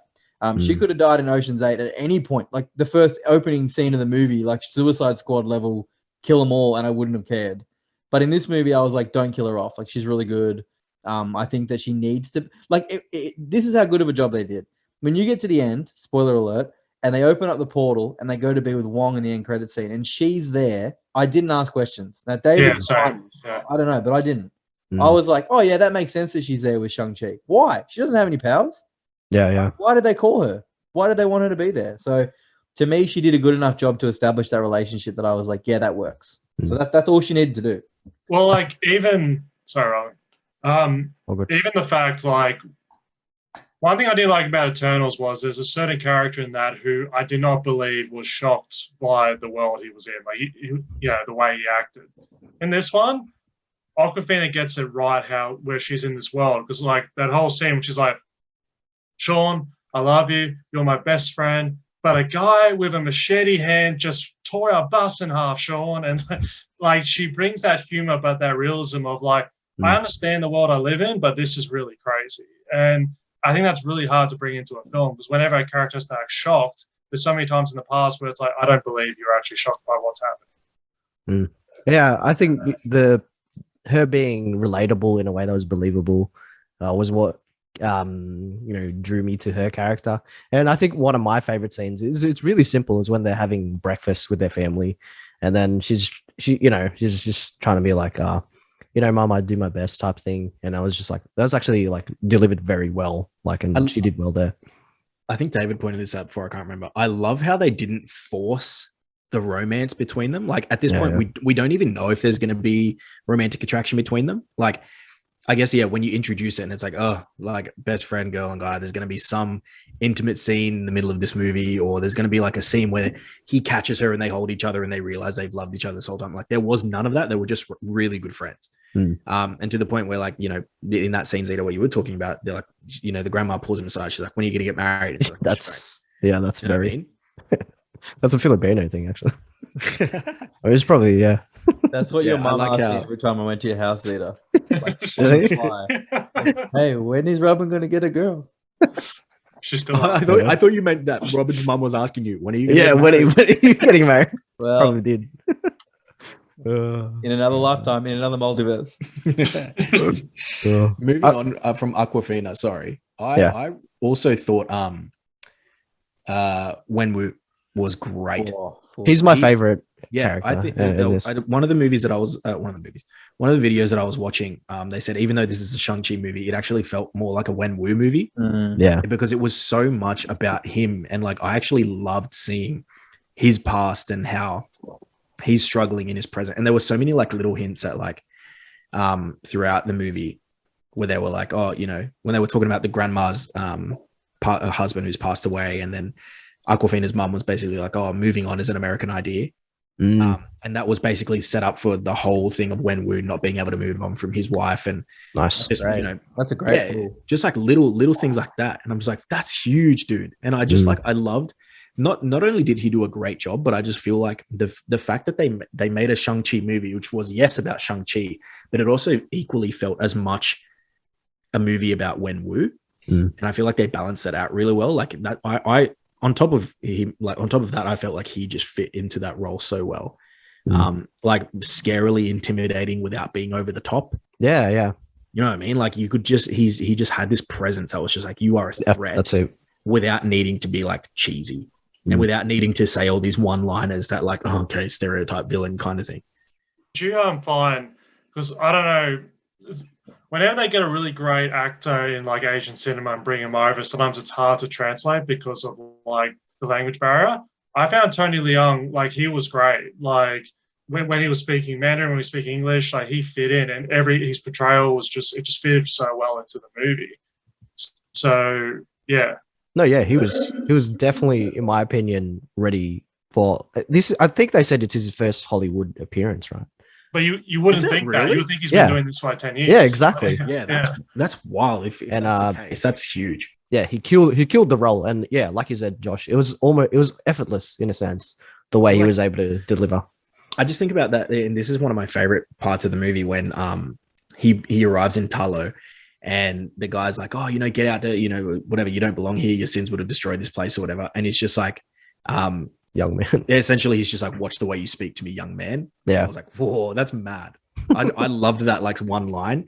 She could have died in Ocean's 8 at any point. Like, the first opening scene of the movie, like Suicide Squad level, kill them all, and I wouldn't have cared. But in this movie, I was like, don't kill her off. Like, she's really good. I think that she needs to... Like, this is how good of a job they did. When you get to the end, spoiler alert, and they open up the portal, and they go to be with Wong in the end credit scene, and she's there, I didn't ask questions. Now, David... I don't know, but I didn't. I was like, oh, yeah, that makes sense that she's there with Shang-Chi. Why? She doesn't have any powers. Yeah. Why did they call her? Why did they want her to be there? So to me, she did a good enough job to establish that relationship that I was like, yeah, that works. So that's all she needed to do. Well, like even even the fact like one thing I did like about Eternals was there's a certain character in that who I did not believe was shocked by the world he was in, like the way he acted. In this one, Awkwafina gets it right where she's in this world, because like that whole scene, which is like, Sean, I love you. You're my best friend. But a guy with a machete hand just tore our bus in half, Sean. And like she brings that humor, but that realism of like, I understand the world I live in, but this is really crazy. And I think that's really hard to bring into a film, because whenever a character has to act shocked, there's so many times in the past where it's like, I don't believe you're actually shocked by what's happening. Yeah, I think her being relatable in a way that was believable was what drew me to her character. And I think one of my favorite scenes is, it's really simple, is when they're having breakfast with their family, and then she's just trying to be like, Mom, I do my best type thing. And I was just like, that was actually like delivered very well, like, and she did well there. I think David pointed this out before, I can't remember. I love how they didn't force the romance between them. Like at this point, we don't even know if there's going to be romantic attraction between them. Like, I guess, when you introduce it and it's like, oh, like best friend, girl and guy, there's going to be some intimate scene in the middle of this movie, or there's going to be like a scene where he catches her and they hold each other and they realize they've loved each other this whole time. Like there was none of that. They were just really good friends. And to the point where like, in that scene, Zeta, what you were talking about, they're like, the grandma pulls him aside. She's like, when are you going to get married? It's like, that's very, I mean? That's a Filipino thing, actually. It was probably, That's what your mom asked me every time I went to your house, Zeta. Like, hey, when is Robin going to get a girl? She's still. I thought you meant that Robin's mom was asking you, when are you? When are you getting married? Well, probably did. In another lifetime, in another multiverse. Moving on from Awkwafina. Sorry, I also thought Wenwu was great. He's my favorite. Yeah, I think one of the movies that I was one of the videos that I was watching, they said even though this is a Shang-Chi movie, it actually felt more like a Wenwu movie. Yeah, because it was so much about him, and like I actually loved seeing his past and how he's struggling in his present. And there were so many like little hints at like throughout the movie where they were like, oh, you know, when they were talking about the grandma's husband who's passed away, and then Aquafina's mum was basically like, oh, moving on is an American idea. And that was basically set up for the whole thing of Wenwu not being able to move on from his wife. And nice. just, you know, That's a great just like little things like that. And I'm just like, that's huge, dude. And I just like, I loved, not only did he do a great job, but I just feel like the fact that they made a Shang Chi movie, which was about Shang Chi, but it also equally felt as much a movie about Wenwu. And I feel like they balanced that out really well. Like that, I on top of that, I felt like he just fit into that role so well. Like scarily intimidating without being over the top. Yeah. You know what I mean? Like you could just, he just had this presence that was just like, you are a threat. That's it. Without needing to be like cheesy and without needing to say all these one-liners that like, oh, okay, stereotype villain kind of thing. Do you find, because I don't know, whenever they get a really great actor in like Asian cinema and bring him over, sometimes it's hard to translate because of like the language barrier. I found Tony Leung, like he was great. Like when he was speaking Mandarin, when he was speaking English, like he fit in, and his portrayal was just fitted so well into the movie. So yeah. No, yeah, he was definitely, in my opinion, ready for this. I think they said it's his first Hollywood appearance, right? But you wouldn't think really? that. You would think he's been doing this for like 10 years. Yeah, exactly. Yeah, that's wild. If that's the case, that's huge. Yeah, he killed the role, and yeah, like you said, Josh, it was effortless in a sense the way he was able to deliver. I just think about that, and this is one of my favorite parts of the movie when he arrives in Talo, and the guy's like, oh, you know, get out there, you know, whatever, you don't belong here. Your sins would have destroyed this place or whatever. And it's just like, young man. Essentially, he's just like, watch the way you speak to me, young man. Yeah. And I was like, whoa, that's mad. I loved that like one line.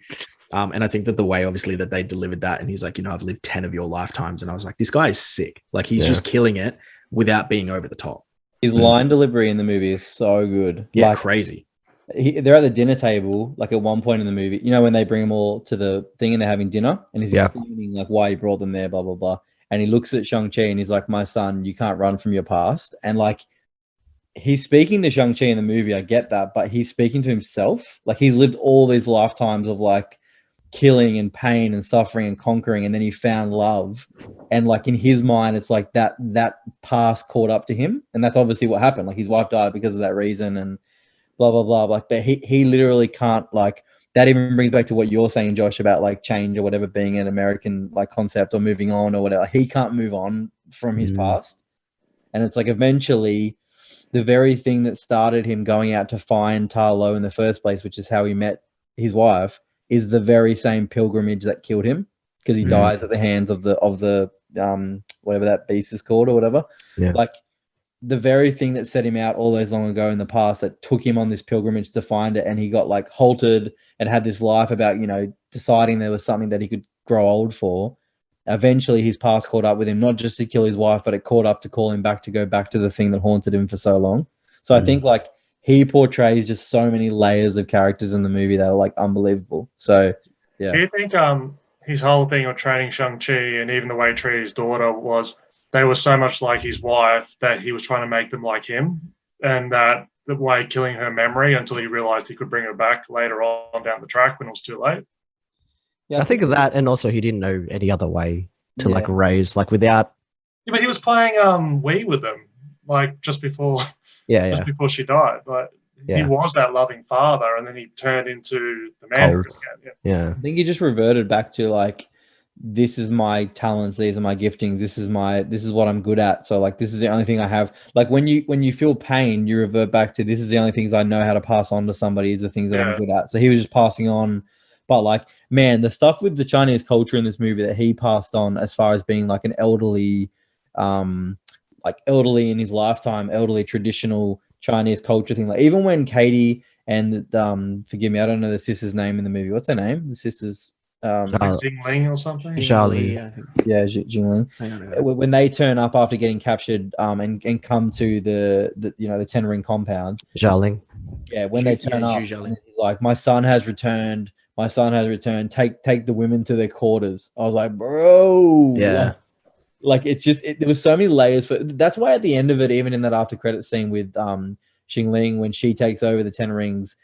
And I think that the way obviously that they delivered that, and he's like, you know, I've lived 10 of your lifetimes. And I was like, this guy is sick. Like he's just killing it without being over the top. His line delivery in the movie is so good. Yeah, like, crazy. They're at the dinner table, like at one point in the movie, you know, when they bring them all to the thing and they're having dinner, and he's explaining like why he brought them there, blah, blah, blah. And he looks at Shang-Chi and he's like, my son, you can't run from your past. And like, he's speaking to Shang-Chi in the movie, I get that, but he's speaking to himself. Like he's lived all these lifetimes of like killing and pain and suffering and conquering, and then he found love. And like in his mind, it's like that past caught up to him. And that's obviously what happened. Like his wife died because of that reason and blah, blah, blah. Like, but he literally can't, like, that even brings back to what you're saying, Josh, about like change or whatever being an American like concept or moving on or whatever. He can't move on from his past. And it's like eventually the very thing that started him going out to find Ta Lo in the first place, which is how he met his wife, is the very same pilgrimage that killed him, because he dies at the hands of the whatever that beast is called or whatever. Yeah. Like the very thing that set him out all those long ago in the past that took him on this pilgrimage to find it, and he got like halted and had this life about, you know, deciding there was something that he could grow old for. Eventually his past caught up with him, not just to kill his wife, but it caught up to call him back to go back to the thing that haunted him for so long. So I think like he portrays just so many layers of characters in the movie that are like unbelievable. So yeah. Do you think his whole thing of training Shang-Chi and even the way he treated his daughter was they were so much like his wife that he was trying to make them like him, and that the way killing her memory until he realized he could bring her back later on down the track when it was too late? Yeah, I think of that, and also he didn't know any other way to like raise, like without. Yeah, but he was playing Wii with them, like just before before she died. Like he was that loving father, and then he turned into the man again. Yeah, I think he just reverted back to like, this is my talents, these are my giftings, this is what I'm good at. So like, this is the only thing I have. Like when you feel pain, you revert back to, this is the only things I know how to pass on to somebody, is the things that I'm good at. So he was just passing on. But like, man, the stuff with the Chinese culture in this movie that he passed on, as far as being like an elderly in his lifetime, elderly traditional Chinese culture thing. Like even when Katie and forgive me, I don't know the sister's name in the movie. What's her name? The sister's Xingling or something. Charlie, I think. Yeah, Jingling. When they turn up after getting captured, and come to the 10 ring compound. Xiaoling. Yeah, when they turn up, he's like, my son has returned. My son has returned. Take the women to their quarters. I was like, bro. Yeah. Like it's just there was so many layers for. That's why at the end of it, even in that after credit scene with Xingling when she takes over the Ten Rings.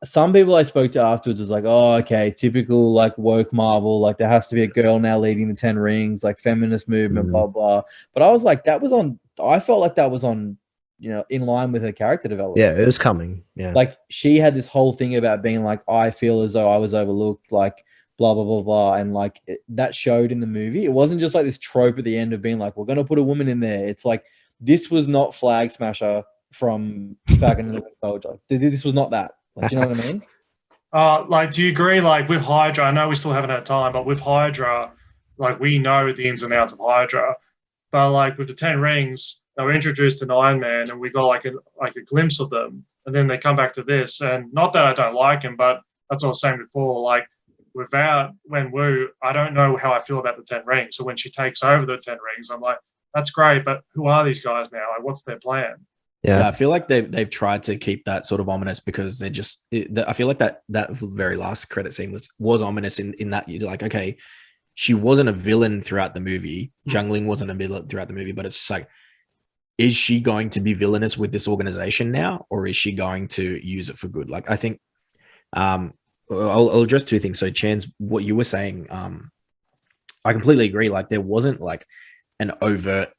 Some people I spoke to afterwards was like, oh, okay, typical like woke Marvel, like there has to be a girl now leading the Ten Rings, like feminist movement, blah blah. But I was like, I felt like that was on, in line with her character development. Yeah, it was coming. Yeah, like she had this whole thing about being like, I feel as though I was overlooked, like blah blah blah blah, and like that showed in the movie. It wasn't just like this trope at the end of being like, we're gonna put a woman in there. It's like this was not Flag Smasher from Falcon and the Winter Soldier. This was not that. Like, do you know what I mean? Like, do you agree? Like with Hydra, I know we still haven't had time, but with Hydra, like we know the ins and outs of Hydra, but like with the Ten Rings, they were introduced in Iron Man, and we got like a glimpse of them, and then they come back to this, and not that I don't like him, but that's what I was saying before. Like without Wenwu, I don't know how I feel about the Ten Rings. So when she takes over the Ten Rings, I'm like, that's great, but who are these guys now? Like, what's their plan? Yeah, I feel like they've tried to keep that sort of ominous because they're just. I feel like that very last credit scene was ominous in that you're like, okay, she wasn't a villain throughout the movie. Jungling wasn't a villain throughout the movie, but it's just like, is she going to be villainous with this organization now, or is she going to use it for good? Like, I think, I'll address two things. So, Chance, what you were saying, I completely agree. Like, there wasn't like an overt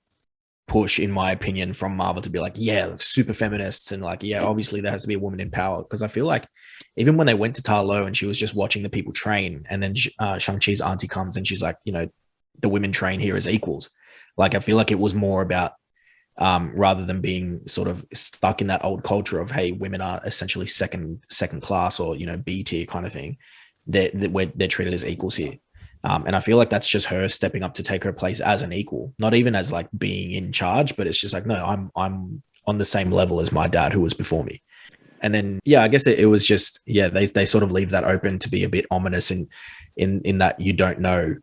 push, in my opinion, from Marvel to be like, yeah, super feminists and like, yeah, obviously there has to be a woman in power. Because I feel like even when they went to Ta Lo and she was just watching the people train, and then Shang-Chi's auntie comes and she's like, the women train here as equals. Like, I feel like it was more about rather than being sort of stuck in that old culture of, hey, women are essentially second class or B tier kind of thing. They're treated as equals here. And I feel like that's just her stepping up to take her place as an equal, not even as like being in charge, but it's just like, no, I'm on the same level as my dad who was before me. And then, yeah, I guess it was just, yeah, they sort of leave that open to be a bit ominous in that you don't know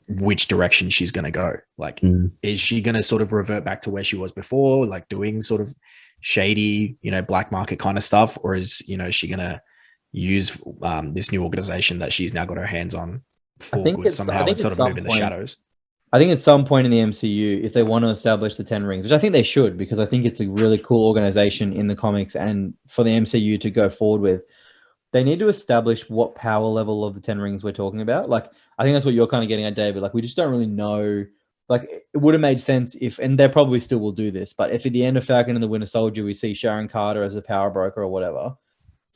which direction she's going to go. Like, is she going to sort of revert back to where she was before, like doing sort of shady, black market kind of stuff? Or is, she going to use this new organization that she's now got her hands on for good somehow and sort of move in the shadows? I think at some point in the MCU, if they want to establish the Ten Rings, which I think they should, because I think it's a really cool organization in the comics and for the MCU to go forward with, they need to establish what power level of the Ten Rings we're talking about. Like, I think that's what you're kind of getting at, David. Like, we just don't really know. Like, it would have made sense if, and they probably still will do this, but if at the end of Falcon and the Winter Soldier, we see Sharon Carter as a power broker or whatever,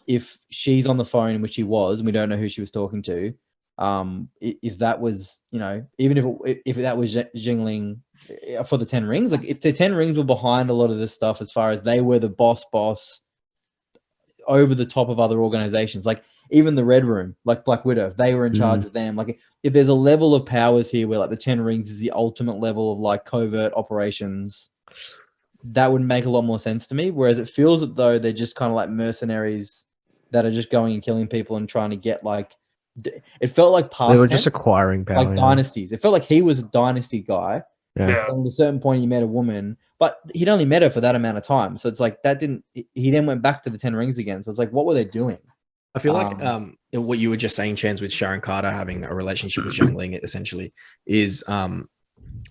if she's on the phone, which she was, and we don't know who she was talking to, if that was, even if that was Jingling for the Ten Rings, like if the Ten Rings were behind a lot of this stuff, as far as they were the boss over the top of other organizations, like even the Red Room, like Black Widow, if they were in charge of them, like if there's a level of powers here where like the Ten Rings is the ultimate level of like covert operations, that would make a lot more sense to me. Whereas it feels as though they're just kind of like mercenaries that are just going and killing people and trying to get like, it felt like past they were just acquiring power, like dynasties. It felt like he was a dynasty guy. Yeah. And at a certain point, he met a woman, but he'd only met her for that amount of time. So it's like that didn't. He then went back to the Ten Rings again. So it's like, what were they doing? I feel like what you were just saying, Chance, with Sharon Carter having a relationship with Jungling, essentially, is I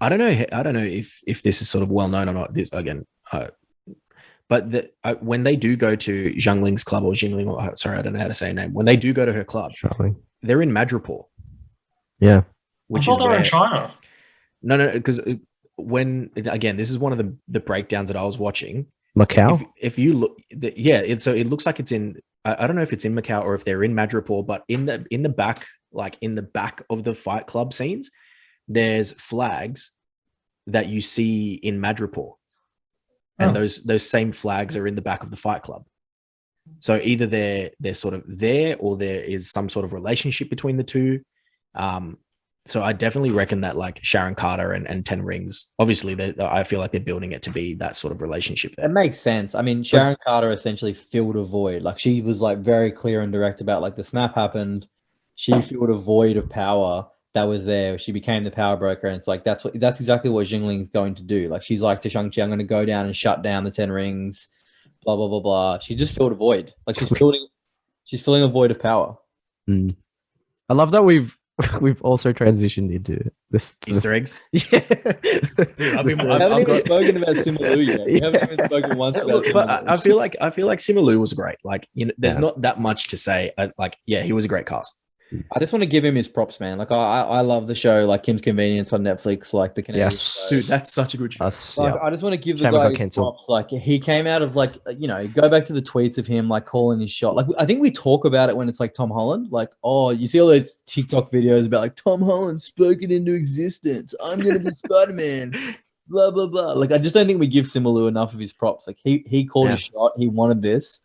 don't know if this is sort of well known or not. This again, but when they do go to Jungling's club or Jingling, or sorry, I don't know how to say her name. When they do go to her club, they're in Madripoor. Yeah, which I thought they were in China. No, because when again, this is one of the breakdowns that I was watching. Macau. If you look, so it looks like it's in. I don't know if it's in Macau or if they're in Madripoor, but in the back, like in the back of the Fight Club scenes, there's flags that you see in Madripoor, and those same flags are in the back of the Fight Club. So either they're sort of there, or there is some sort of relationship between the two. So I definitely reckon that like Sharon Carter and Ten Rings, obviously, I feel like they're building it to be that sort of relationship there. It makes sense. I mean, Sharon Carter essentially filled a void. Like she was like very clear and direct about like the snap happened. She filled a void of power that was there. She became the power broker, and it's like that's exactly what Jingling's going to do. Like she's like to Shang Chi, I'm going to go down and shut down the Ten Rings. Blah blah blah blah. She just filled a void. Like she's filling a void of power. I love that we've we've also transitioned into this Easter eggs. Yeah. Dude, I've been- We I've haven't even got- spoken about Simu yet. We haven't even spoken once about Look, but Simu. I feel like Simu was great. Like, you know, there's not that much to say. Like, yeah, he was a great cast. I just want to give him his props, man. Like I love the show, like Kim's Convenience on Netflix, like the Canadian Yes. show. Dude, that's such a good show. Us, Like, yeah. I just want to give the Shame it got guy his cancelled. props. Like he came out of like go back to the tweets of him like calling his shot. Like I think we talk about it when it's like Tom Holland. Like, oh, you see all those TikTok videos about like Tom Holland spoken into existence. I'm gonna be Spider-Man. Blah blah blah. Like I just don't think we give Simu enough of his props. Like he called his shot. He wanted this.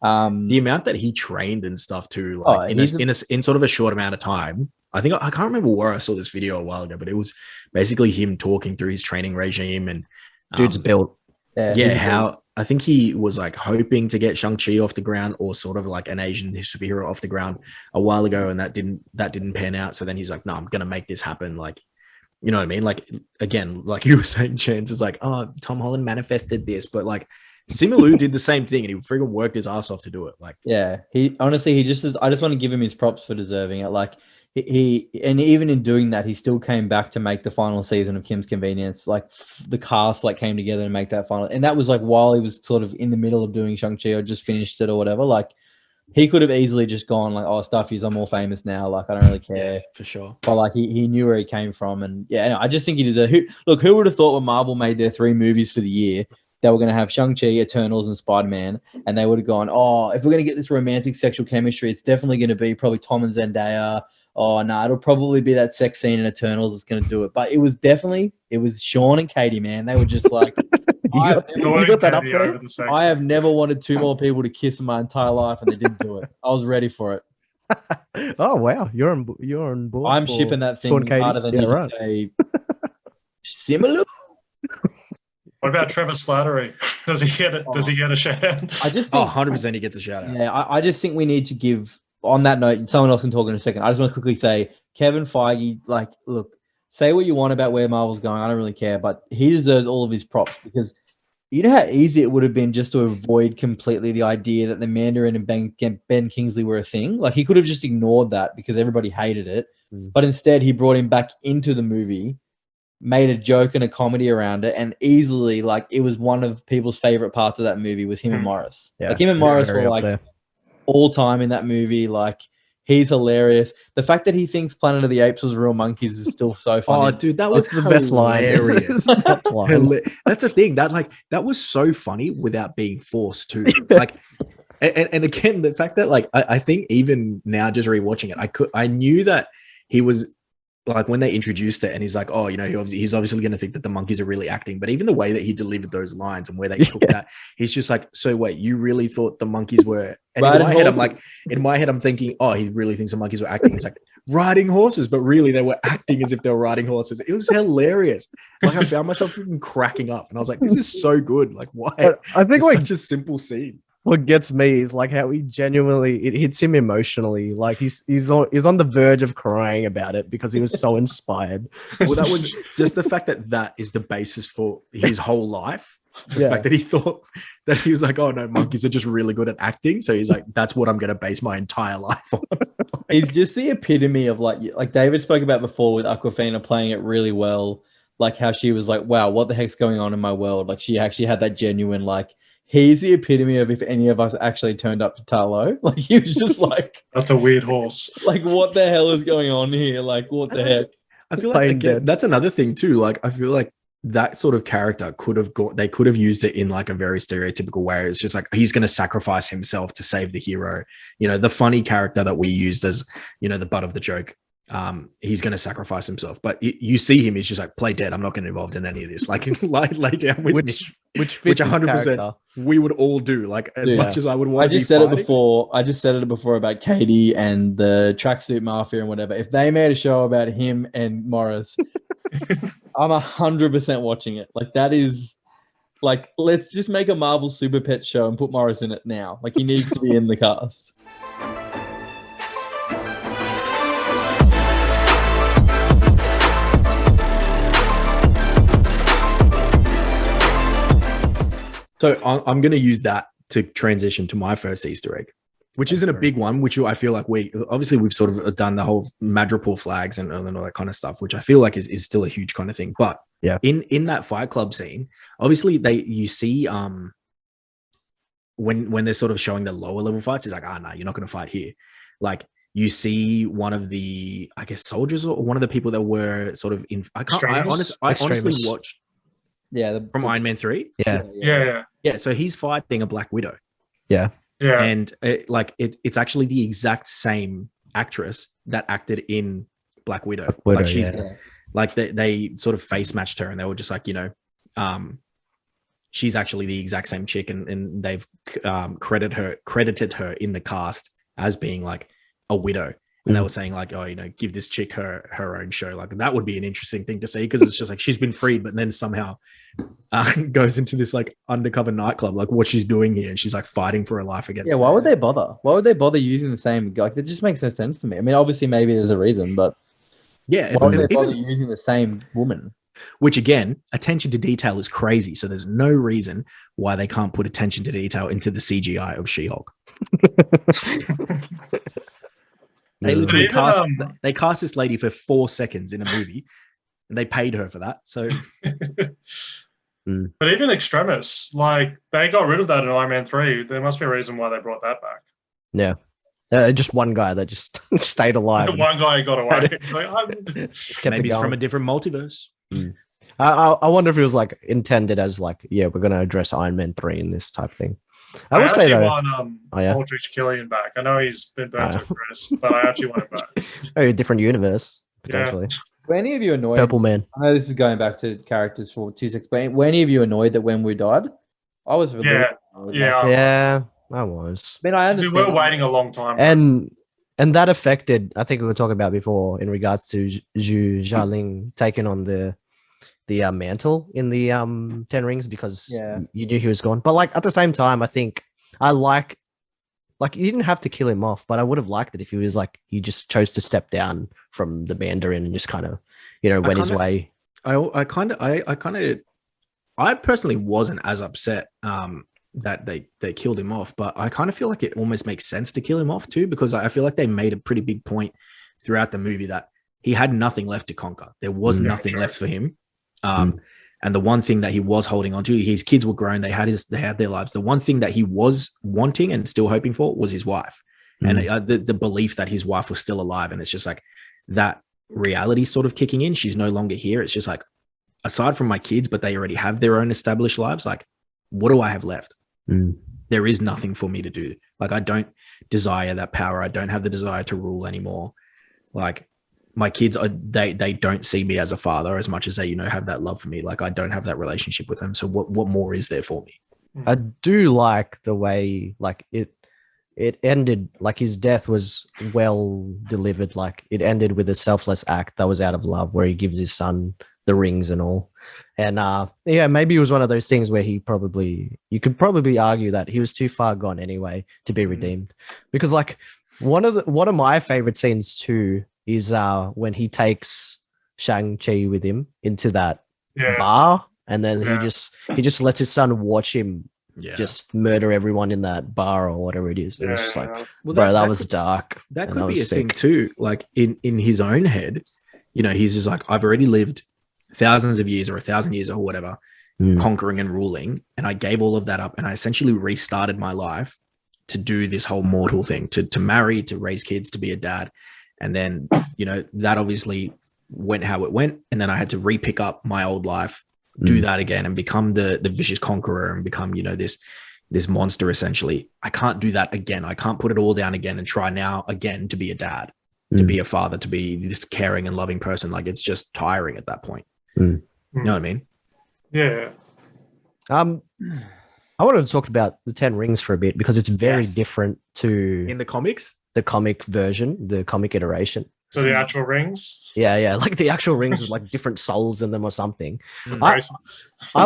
The amount that he trained and stuff too, like in sort of a short amount of time. I think I can't remember where I saw this video a while ago, but it was basically him talking through his training regime and Dude's built. how I think he was like hoping to get Shang Chi off the ground or sort of like an Asian superhero off the ground a while ago, and that didn't pan out. So then he's like, no, I'm gonna make this happen. Like, you know what I mean? Like again, like you were saying, Chance is like, oh, Tom Holland manifested this, but like Simu did the same thing and he freaking worked his ass off to do it. Like, yeah, he honestly, I just want to give him his props for deserving it. Like he and even in doing that, he still came back to make the final season of Kim's Convenience. Like the cast like came together to make that final, and that was like while he was sort of in the middle of doing Shang Chi or just finished it or whatever. Like he could have easily just gone like, oh, stuffies, I'm more famous now. Like I don't really care. yeah, for sure. But like he knew where he came from, and yeah, no, I just think he deserves. Who would have thought when Marvel made their 3 movies for the year, they were going to have Shang-Chi, Eternals, and Spider-Man, and they would have gone, oh, if we're going to get this romantic sexual chemistry, it's definitely going to be probably Tom and Zendaya. Oh, no, it'll probably be that sex scene in Eternals that's going to do it. But it was Sean and Katie, man. They were just like, I have never wanted 2 more people to kiss in my entire life, and they didn't do it. I was ready for it. Oh, wow. You're on board. I'm shipping that thing harder than you can say. Similar. What about Trevor Slattery? Does he get it? Does he get a shout out? I just think, 100% he gets a shout out. Yeah, I just think we need to give, on that note, someone else can talk in a second. I just want to quickly say, Kevin Feige, like, look, say what you want about where Marvel's going. I don't really care, but he deserves all of his props because you know how easy it would have been just to avoid completely the idea that the Mandarin and Ben Kingsley were a thing. Like, he could have just ignored that because everybody hated it. But instead, he brought him back into the movie, made a joke and a comedy around it, and easily, like, it was one of people's favorite parts of that movie was him and Morris. Yeah, like, him and Morris were like all time in that movie. Like, he's hilarious. The fact that he thinks Planet of the Apes was real monkeys is still so funny. Oh, dude, that was the best line. Hilarious. That's the thing. That was so funny without being forced to. Like, and again, the fact that like I think even now just rewatching it, I knew that he was like when they introduced it and he's like, oh, you know, he's obviously going to think that the monkeys are really acting, but even the way that he delivered those lines and where they took that, he's just like, so wait, you really thought the monkeys were, and in my head, I'm thinking, oh, he really thinks the monkeys were acting. He's like riding horses, but really they were acting as if they were riding horses. It was hilarious. Like I found myself even cracking up and I was like, this is so good. Like why? I think it's such a simple scene. What gets me is like how he genuinely, it hits him emotionally. Like he's on the verge of crying about it because he was so inspired. Well, that was just the fact that is the basis for his whole life. The fact that he thought that he was like, oh no, monkeys are just really good at acting. So he's like, that's what I'm going to base my entire life on. He's just the epitome of like David spoke about before with Awkwafina playing it really well. Like how she was like, wow, what the heck's going on in my world? Like she actually had that genuine, like, he's the epitome of if any of us actually turned up to Talo. Like he was just like, that's a weird horse. Like what the hell is going on here? Like what the heck? I feel like again, that's another thing too. Like I feel like that sort of character they could have used it in like a very stereotypical way. It's just like he's going to sacrifice himself to save the hero. You know, the funny character that we used as, you know, the butt of the joke. He's going to sacrifice himself, but you see him, he's just like, play dead. I'm not getting involved in any of this. Like lay down with me. Which 100% we would all do. Like as much as I would want. I just said it before about Katie and the tracksuit mafia and whatever. If they made a show about him and Morris, I'm 100% watching it. Like that is like, let's just make a Marvel Super Pet show and put Morris in it now. Like he needs to be in the cast. So I'm going to use that to transition to my first Easter egg. which isn't a big one, which I feel like we've sort of done the whole Madripoor flags and all that kind of stuff, which I feel like is still a huge kind of thing. But yeah, in that Fight Club scene, obviously you see when they're sort of showing the lower level fights, it's like, no, you're not going to fight here. Like you see one of the, I guess, soldiers or one of the people that were sort of in. I honestly watched. Yeah, from Iron Man 3. Yeah. So he's fighting a Black Widow. Yeah. And it's actually the exact same actress that acted in Black Widow. Like she's like they sort of face matched her, and they were just like, she's actually the exact same chick, and they've credited her in the cast as being like a widow. And they were saying like, give this chick her own show. Like that would be an interesting thing to see, because it's just like she's been freed, but then somehow goes into this like undercover nightclub. Like what she's doing here, and she's like fighting for her life against. Yeah, why would they bother? Why would they bother using the same? Like that just makes no sense to me. I mean, obviously maybe there's a reason, but yeah, why would they bother using the same woman? Which again, attention to detail is crazy. So there's no reason why they can't put attention to detail into the CGI of She-Hulk. They literally cast this lady for 4 seconds in a movie, and they paid her for that. So, but even Extremis, like they got rid of that in Iron Man 3. There must be a reason why they brought that back. Yeah, just one guy that just stayed alive. The one guy got away. It's like, maybe it's from a different multiverse. I wonder if it was like intended as like, we're going to address Iron Man 3 in this type of thing. I will say though, Aldrich Killian back. I know he's been burnt to Chris, but I actually want him back. A different universe potentially. Were any of you annoyed? Purple Man. I know this is going back to characters for 2 6, but were any of you annoyed that when we died? I was. I was. I mean, I understand. We were waiting a long time, and that affected. I think we were talking about before in regards to Zhu Jialing taking on the mantle in the 10 Rings, because you knew he was gone. But like at the same time, I think I like you didn't have to kill him off, but I would have liked it if he was like he just chose to step down from the Mandarin and just kind of went his way. I personally wasn't as upset that they killed him off, but I kind of feel like it almost makes sense to kill him off too, because I feel like they made a pretty big point throughout the movie that he had nothing left to conquer. There was nothing left for him. And the one thing that he was holding on to, his kids were grown, they had their lives. The one thing that he was wanting and still hoping for was his wife, and the belief that his wife was still alive. And it's just like that reality sort of kicking in. She's no longer here. It's just like, aside from my kids, but they already have their own established lives. Like, what do I have left? There is nothing for me to do. Like, I don't desire that power. I don't have the desire to rule anymore. Like, my kids they don't see me as a father as much as they have that love for me. Like, I don't have that relationship with them. So what more is there for me? I do like the way like it ended, like his death was well delivered. Like it ended with a selfless act that was out of love, where he gives his son the rings and all. And maybe it was one of those things where you could probably argue that he was too far gone anyway to be redeemed. Because like one of my favorite scenes too is when he takes Shang Chi with him into that bar, and then he just lets his son watch him just murder everyone in that bar or whatever it is. It was just like, that was dark. That could be a thing too. Like in his own head, he's just like, I've already lived thousands of years or 1,000 years or whatever, conquering and ruling, and I gave all of that up, and I essentially restarted my life to do this whole mortal thing, to marry, to raise kids, to be a dad. And then, that obviously went how it went. And then I had to re-pick up my old life, do that again, and become the vicious conqueror, and become, this monster essentially. I can't do that again. I can't put it all down again and try now again to be a dad, to be a father, to be this caring and loving person. Like, it's just tiring at that point. You know what I mean? Yeah. I wanted to talk about the 10 Rings for a bit, because it's very different to in the comics. The comic version, the comic iteration. So the actual rings? Yeah. Like the actual rings with like different souls in them or something. I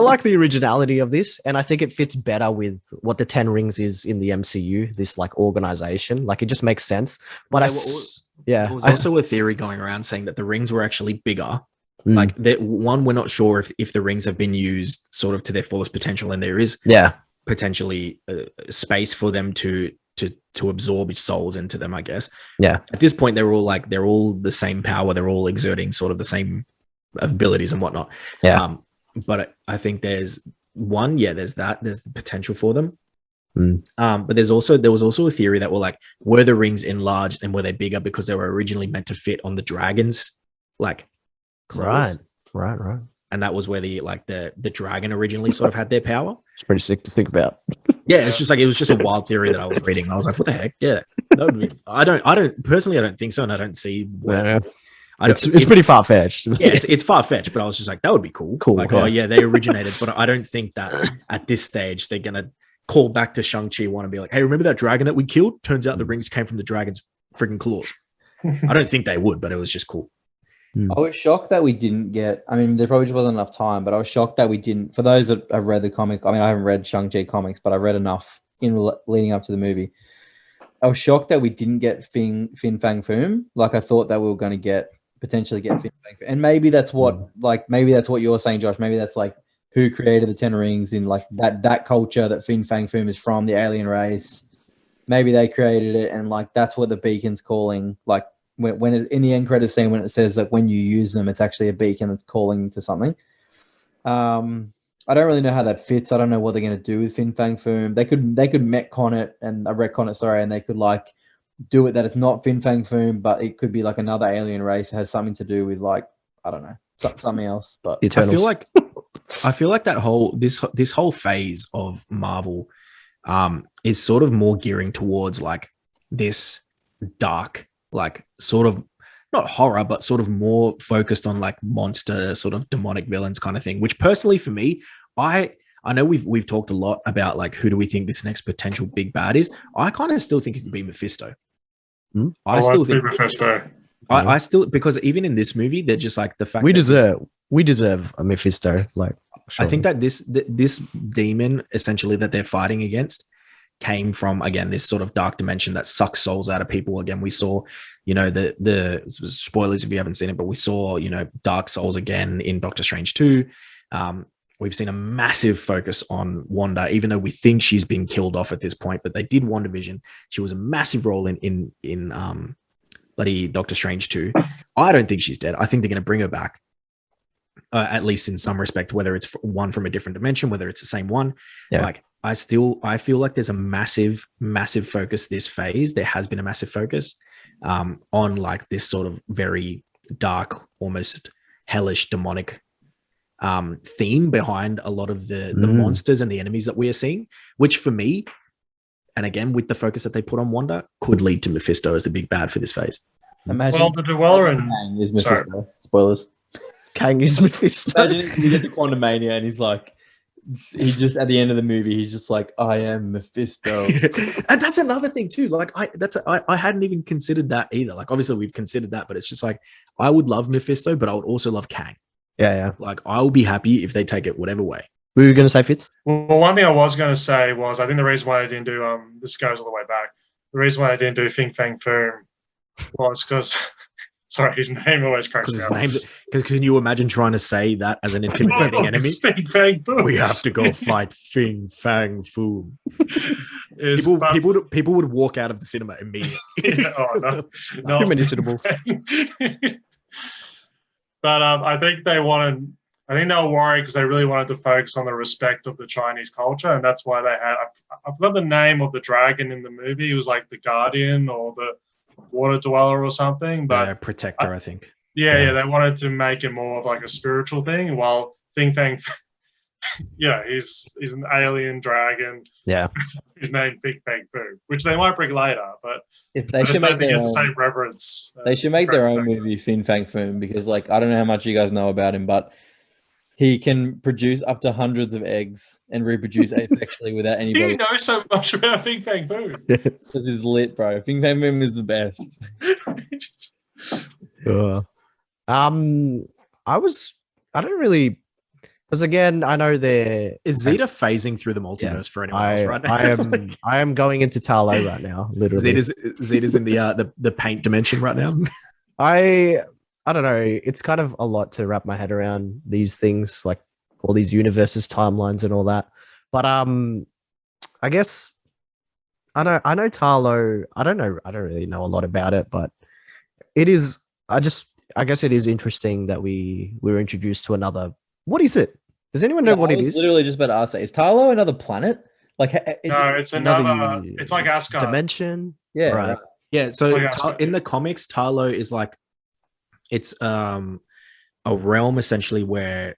like the originality of this, and I think it fits better with what the 10 Rings is in the MCU, this like organization. Like, it just makes sense. But there was also a theory going around saying that the rings were actually bigger. Like, we're not sure if the rings have been used sort of to their fullest potential, and there is potentially space for them to to absorb souls into them, I guess. Yeah. At this point, they're all the same power. They're all exerting sort of the same abilities and whatnot. Yeah. But I think there's the potential for them. But there was also a theory that were the rings enlarged and were they bigger because they were originally meant to fit on the dragons, like claws? Right. And that was where the dragon originally sort of had their power. It's pretty sick to think about. Yeah, it's just it was just a wild theory that I was reading. And I was like, what the heck? Yeah. I don't think so. And I don't see it's pretty far fetched. Yeah, it's far fetched, but I was just like, that would be cool. Oh yeah, they originated, but I don't think that at this stage they're gonna call back to Shang Chi one and be like, hey, remember that dragon that we killed? Turns out the rings came from the dragon's freaking claws. I don't think they would, but it was just cool. I was shocked that we didn't get. I mean, there probably just wasn't enough time, but I was shocked that we didn't. For those that have read the comic, I mean, I haven't read Shang-Chi comics, but I've read enough leading up to the movie. I was shocked that we didn't get Fin Fang Foom. Like, I thought that we were going to potentially get Fin Fang Foom. And maybe that's what, maybe that's what you're saying, Josh. Maybe that's who created the Ten Rings in that culture that Fin Fang Foom is from, the alien race. Maybe they created it, and that's what the beacon's calling. When in the end credit scene, when it says that when you use them, it's actually a beacon that's calling to something. I don't really know how that fits. I don't know what they're going to do with Fin Fang Foom. They could retcon it, and they could do it that it's not Fin Fang Foom, but it could be another alien race. It has something to do with I don't know, something else. But I feel like that whole this whole phase of Marvel is sort of more gearing towards this dark, sort of not horror, but sort of more focused on monster sort of demonic villains kind of thing, which personally for me, I know we've talked a lot about who do we think this next potential big bad is. I kind of still think it could be Mephisto. I still think Mephisto. I still, because even in this movie, they're just the fact we deserve a Mephisto. I think that this demon essentially that they're fighting against came from, again, this sort of dark dimension that sucks souls out of people. Again, we saw, the spoilers if you haven't seen it, but we saw, Dark Souls again in Doctor Strange 2. We've seen a massive focus on Wanda, even though we think she's been killed off at this point, but they did WandaVision. She was a massive role in bloody Doctor Strange 2. I don't think she's dead. I think they're going to bring her back. At least in some respect, whether it's one from a different dimension, whether it's the same one. Yeah. I feel like there's a massive focus this phase. There has been a massive focus on this sort of very dark, almost hellish, demonic theme behind a lot of the monsters and the enemies that we are seeing, which for me, and again, with the focus that they put on Wanda, could lead to Mephisto as the big bad for this phase. Imagine the Dweller is Mephisto. Spoilers. Kang is Mephisto. Imagine you get to Quantum Mania and he's just at the end of the movie, he's just I am Mephisto. And that's another thing too. I hadn't even considered that either. Obviously we've considered that, but it's just I would love Mephisto, but I would also love Kang. Yeah. I will be happy if they take it whatever way. What were you going to say, Fitz? Well, one thing I was going to say was, I think the reason why I didn't do this goes all the way back. The reason why I didn't do Fin Fang Foom was because sorry, his name always cracks me up. Because can you imagine trying to say that as an intimidating enemy? Fin Fang Foom. We have to go fight Fin Fang Foom. People would walk out of the cinema immediately. No, too many syllables. But I think they were worried because they really wanted to focus on the respect of the Chinese culture, and that's why they had. I forgot the name of the dragon in the movie. It was the Guardian or the Water Dweller or something, but Protector, I think. Yeah, they wanted to make it more of a spiritual thing, while Fin Fang, he's an alien dragon. Yeah, his name Fin Fang Foom, which they might bring later, but if they should make the same reverence. They should make their own movie, Fin Fang Foom, because I don't know how much you guys know about him, but he can produce up to hundreds of eggs and reproduce asexually without anybody. You know so much about Fin Fang Foom. This is lit, bro. Fin Fang Foom is the best. I don't really, because again, I know is Zeta phasing through the multiverse for anyone else right now? I am going into Talo right now, literally. Zeta's in the paint dimension right now. I don't know. It's kind of a lot to wrap my head around these things, all these universes, timelines, and all that. But I guess I know Tarlo. I don't really know a lot about it, but it is. I guess it is interesting that we were introduced to another. What is it? Does anyone know what I it was is? literally just about to ask that. Is Tarlo another planet? Like, No, it's another. It's like Asgard. dimension. yeah, Right. right. Yeah, so Like Asgard, in yeah. the comics, Tarlo is like it's a realm essentially where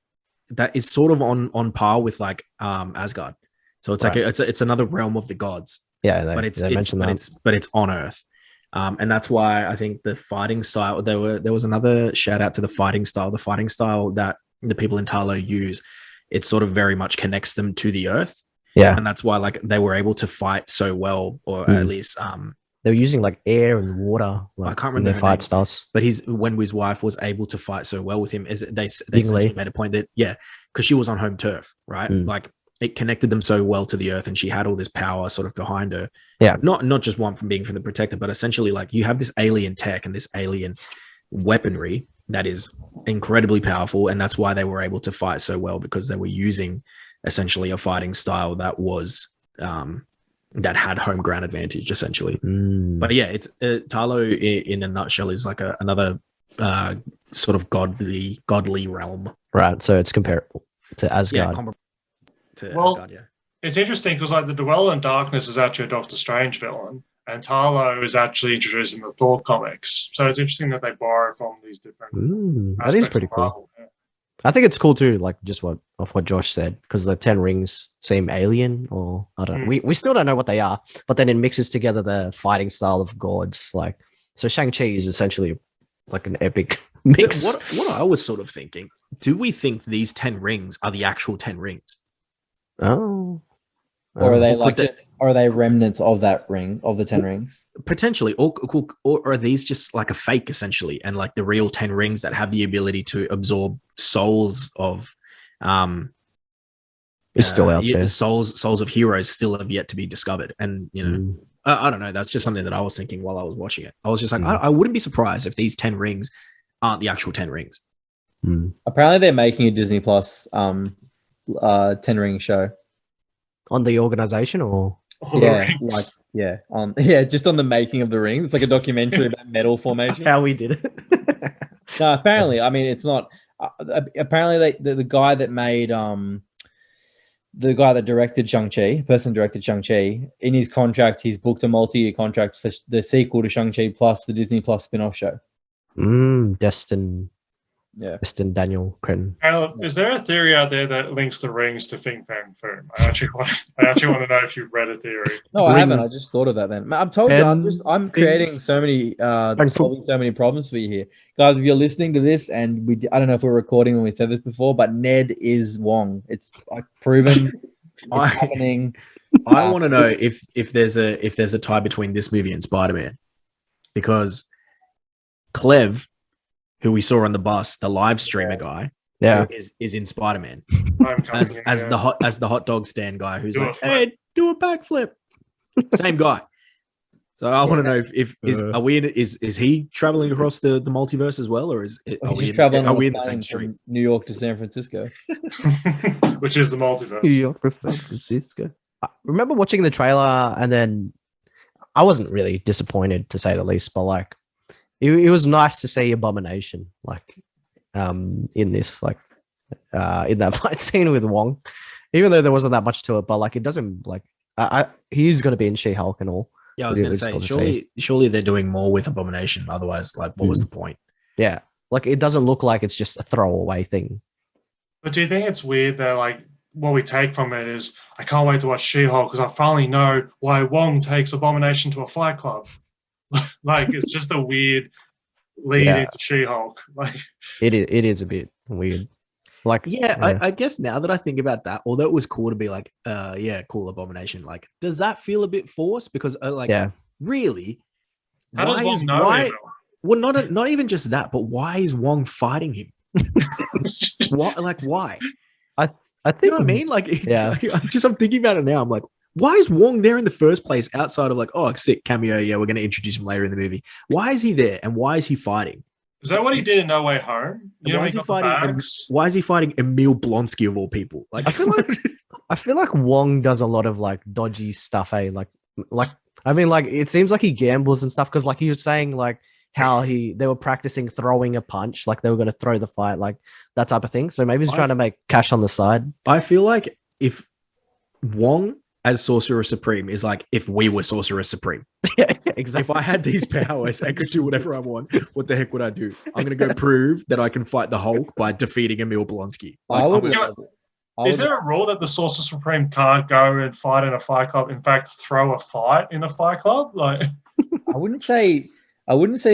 that is sort of on par with like Asgard. So it's like Right. it's another realm of the gods, Yeah, but it's mentioned that. but it's on Earth. And that's why I think the fighting style there was another shout out to the fighting style. The fighting style that the people in Tarlo use, it sort of very much connects them to the Earth. Yeah, And that's why like they were able to fight so well, or Mm. at least they were using like air and water. Like, I can't in remember their her fight name. styles. but when his wife was able to fight so well with him, is they Ying essentially Li. made a point that because she was on home turf, right? Mm. Like it connected them so well to the Earth, and she had all this power sort of behind her. Yeah. Not just one from being from the protector, but essentially like you have this alien tech and this alien weaponry that is incredibly powerful, and that's why they were able to fight so well, because they were using essentially a fighting style that was that had home ground advantage essentially. Mm. But yeah, it's Tarlo in a nutshell is like another sort of godly realm. Right, so it's comparable to Asgard. To Well, Asgard, yeah. It's interesting because like the Dweller in Darkness is actually a Doctor Strange villain, and Tarlo is actually introduced in the Thor comics. So it's interesting that they borrow from these different That aspects is pretty of cool. Marvel. Yeah. I think it's cool too, like just what Josh said, because the 10 rings seem alien, or I don't know. We still don't know what they are, but then it mixes together the fighting style of gods. Like, so Shang-Chi is essentially like an epic mix. What I was sort of thinking, do we think these 10 rings are the actual 10 rings? Oh. Or are they Or could are they remnants of that ring, of the 10 rings? Potentially, or are these just like a fake essentially, and like the real 10 rings that have the ability to absorb souls of It's still out there. souls of heroes still have yet to be discovered. And you know, I don't know, that's just something that I was thinking while I was watching it. I was just like, I wouldn't be surprised if these 10 rings aren't the actual 10 rings. Apparently they're making a Disney Plus 10 ring show on the organization, or just on the making of the rings. It's like a documentary about metal formation. How we did it. No, apparently, I mean, it's not. Apparently, the guy that made the guy that directed Shang-Chi, person directed Shang-Chi, in his contract, he's booked a multi-year contract for the sequel to Shang-Chi plus the Disney Plus spin-off show. Destin Daniel Cretton. Is there a theory out there that links the rings to Fing Fang Foom? I actually want to know if you've read a theory. No, I haven't. I just thought of that. Then I've told you, I'm creating so many, solving so many problems for you here, guys. If you're listening to this, and I don't know if we're recording when we said this before, but Ned is Wong. It's like proven. It's happening. I want to know if there's a tie between this movie and Spider-Man, because Clev, who we saw on the bus, the live streamer guy, is in Spider-Man as the hot dog stand guy who's like, hey, do a backflip. Same guy. So I want to know is he traveling across the multiverse as well, or are we in the same street? New York to San Francisco, which is the multiverse. New York to San Francisco. I remember watching the trailer, and then I wasn't really disappointed, to say the least, but like it was nice to see Abomination like in this, like in that fight scene with Wong, even though there wasn't that much to it, but like it doesn't like he's going to be in She-Hulk and all. Yeah, I was going to say, surely they're doing more with Abomination. Otherwise, like, what was the point? Yeah, like it doesn't look like it's just a throwaway thing. But do you think it's weird that like what we take from it is, I can't wait to watch She-Hulk because I finally know why Wong takes Abomination to a fight club. Like it's just a weird lead into She-Hulk. Like it is a bit weird. Like I guess now that I think about that, although it was cool to be like, cool Abomination. Like, does that feel a bit forced? Because really, how does Wong know him? Well, not even just that, but why is Wong fighting him? What? Like, why? I think, you know what I mean? Like, I'm thinking about it now. I'm like, why is Wong there in the first place? Outside of like, oh, sick cameo. Yeah, we're going to introduce him later in the movie. Why is he there, and why is he fighting? Is that what he did in No Way Home? Why is he fighting Emil Blonsky of all people? Like, I feel like Wong does a lot of like dodgy stuff. Like I mean, like, it seems like he gambles and stuff because, like, he was saying, like, how they were practicing throwing a punch, like they were going to throw the fight, like that type of thing. So maybe he's trying to make cash on the side. I feel like if Wong as Sorcerer Supreme is like if we were Sorcerer Supreme. Yeah, exactly. If I had these powers and could do whatever I want, what the heck would I do? I'm going to go prove that I can fight the Hulk by defeating Emil Blonsky. Is there a rule that the Sorcerer Supreme can't go and fight in a fight club? In fact, throw a fight in a fight club? Like, I wouldn't say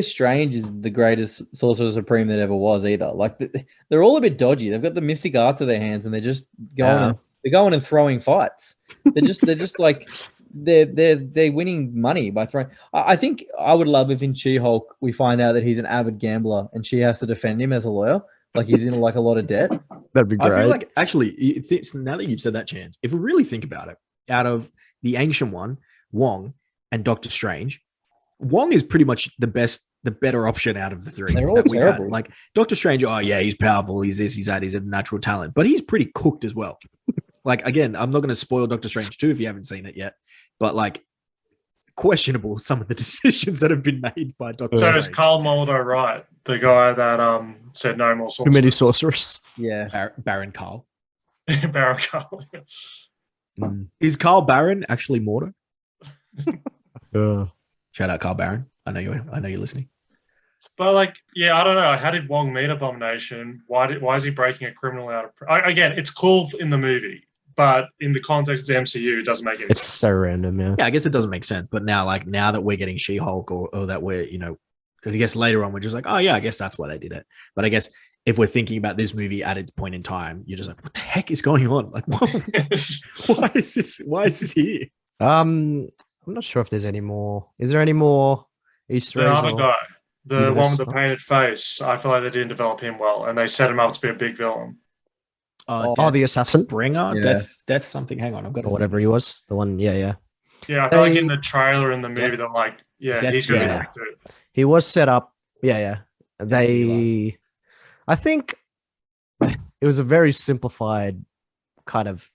Strange is the greatest Sorcerer Supreme that ever was either. Like they're all a bit dodgy. They've got the mystic arts of their hands, and they're just going. They're going and throwing fights. They're just like they're winning money by throwing. I think I would love if in She-Hulk we find out that he's an avid gambler and she has to defend him as a lawyer. Like he's in like a lot of debt. That'd be great. I feel like actually, now that you've said that, Chance, if we really think about it, out of the Ancient One, Wong, and Doctor Strange, Wong is pretty much the better option out of the three. They're all terrible. Like Doctor Strange, oh yeah, he's powerful, he's this, he's that, he's a natural talent, but he's pretty cooked as well. Like again, I'm not going to spoil Doctor Strange 2 if you haven't seen it yet, but like questionable some of the decisions that have been made by Doctor Strange. So is Carl Mulder right? The guy that said no more sorcerers. Too many sorcerers. Yeah, Baron Carl. Baron Carl. Is Carl Baron actually Mordo? Yeah. Shout out Carl Baron. I know you're listening. But like, yeah, I don't know. How did Wong meet Abomination? Why is he breaking a criminal out of? Again, it's cool in the movie, but in the context of the MCU, it doesn't make any sense. It's so random, yeah. Yeah, I guess it doesn't make sense. But now that we're getting She-Hulk or that we're, I guess later on we're just like, oh yeah, I guess that's why they did it. But I guess if we're thinking about this movie at its point in time, you're just like, what the heck is going on? Like, why is this here? I'm not sure if there's any more. Is there any more Easter eggs? The other guy, the one with the painted face, I feel like they didn't develop him well, and they set him up to be a big villain. The assassin bringer, Yeah. death something. Hang on, I've got or whatever he was. The one, yeah. Yeah, I feel like in the trailer in the movie, they're like, yeah, Death he's gonna be Dealer. like, dude. He was set up. Yeah. I think it was a very simplified kind of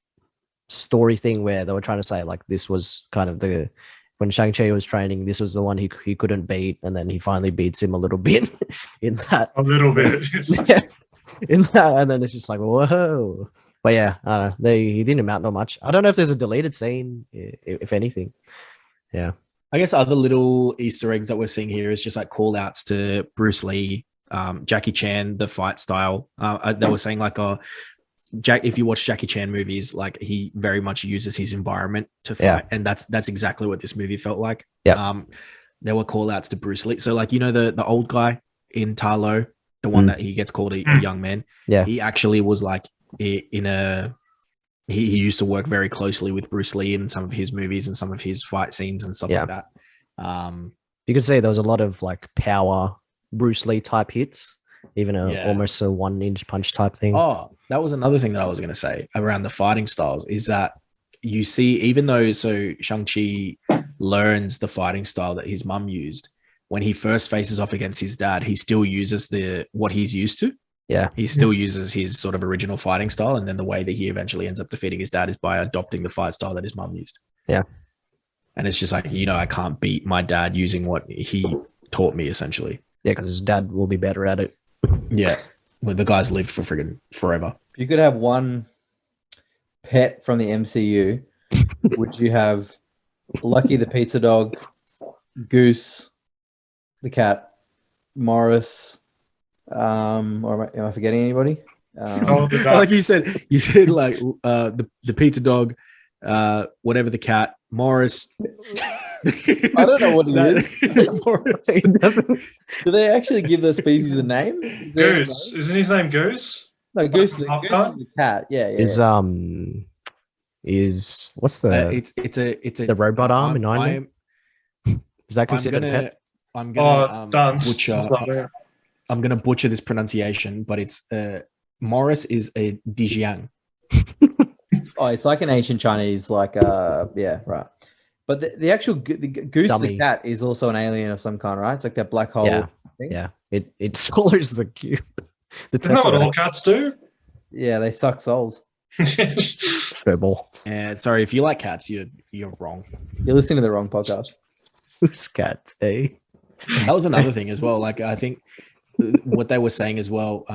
story thing where they were trying to say like this was kind of when Shang Chi was training, this was the one he couldn't beat, and then he finally beats him a little bit in that. A little bit. In that, and then it's just like whoa. But yeah, I don't know. He didn't amount to much. I don't know if there's a deleted scene, if anything. Yeah. I guess other little Easter eggs that we're seeing here is just like call outs to Bruce Lee, Jackie Chan, the fight style. They were saying like, if you watch Jackie Chan movies, like he very much uses his environment to fight. Yeah. And that's exactly what this movie felt like. Yeah. There were call outs to Bruce Lee. So like, the old guy in Tarlo, the one that he gets called a young man. Yeah. He actually was like he used to work very closely with Bruce Lee in some of his movies and some of his fight scenes and stuff like that. You could see there was a lot of like power Bruce Lee type hits, even almost a 1-inch punch type thing. Oh, that was another thing that I was going to say around the fighting styles is that you see, even though Shang-Chi learns the fighting style that his mum used, when he first faces off against his dad, he still uses what he's used to. Yeah. He still uses his sort of original fighting style. And then the way that he eventually ends up defeating his dad is by adopting the fight style that his mum used. Yeah. And it's just like, I can't beat my dad using what he taught me essentially. Yeah, because his dad will be better at it. Yeah. Well, the guy's lived for friggin' forever. If you could have one pet from the MCU, would you have Lucky the pizza dog, Goose the cat, Morris, or am I forgetting anybody? Like you said like the pizza dog, whatever the cat, Morris. I don't know what it is. Morris. Do they actually give the species a name? Goose. Isn't his name Goose? No, Goose. Goose is Top Gun? the cat. Yeah. Is what's the it's a the robot arm in Iron Man? Is that considered a pet? I'm gonna butcher. I'm gonna butcher this pronunciation, but it's Morris is a Dijiang. Oh, it's like an ancient Chinese, like yeah, right. But the actual Goose Dummy. the cat is also an alien of some kind, right? It's like that black hole. Yeah. thing. Yeah. It swallows the cube. Isn't that what all cats do? Yeah, they suck souls. Go ball. And sorry, if you like cats, you're wrong. You're listening to the wrong podcast. Who's cat? Eh? That was another thing as well. Like I think what they were saying as well.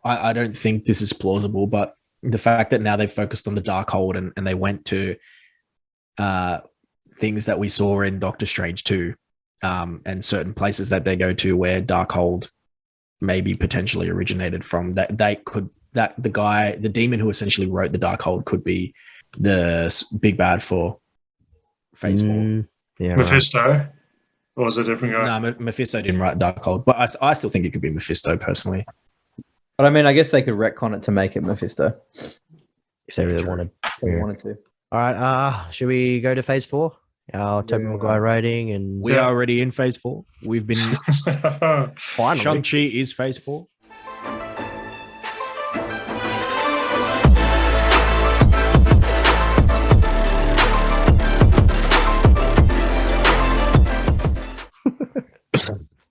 I don't think this is plausible, but the fact that now they've focused on the Darkhold and they went to things that we saw in Doctor Strange 2, and certain places that they go to where Darkhold maybe potentially originated from, that the demon who essentially wrote the Darkhold could be the big bad for Phase 4. Yeah, Mephisto? Right. Or was it a different guy? No, Mephisto didn't write Darkhold, but I still think it could be Mephisto personally. But I mean, I guess they could retcon it to make it Mephisto if they really wanted. if they wanted to. All right. Should we go to Phase 4? Our Tobey Maguire rating, and We are already in Phase 4. We've been finally. Shang-Chi is Phase 4.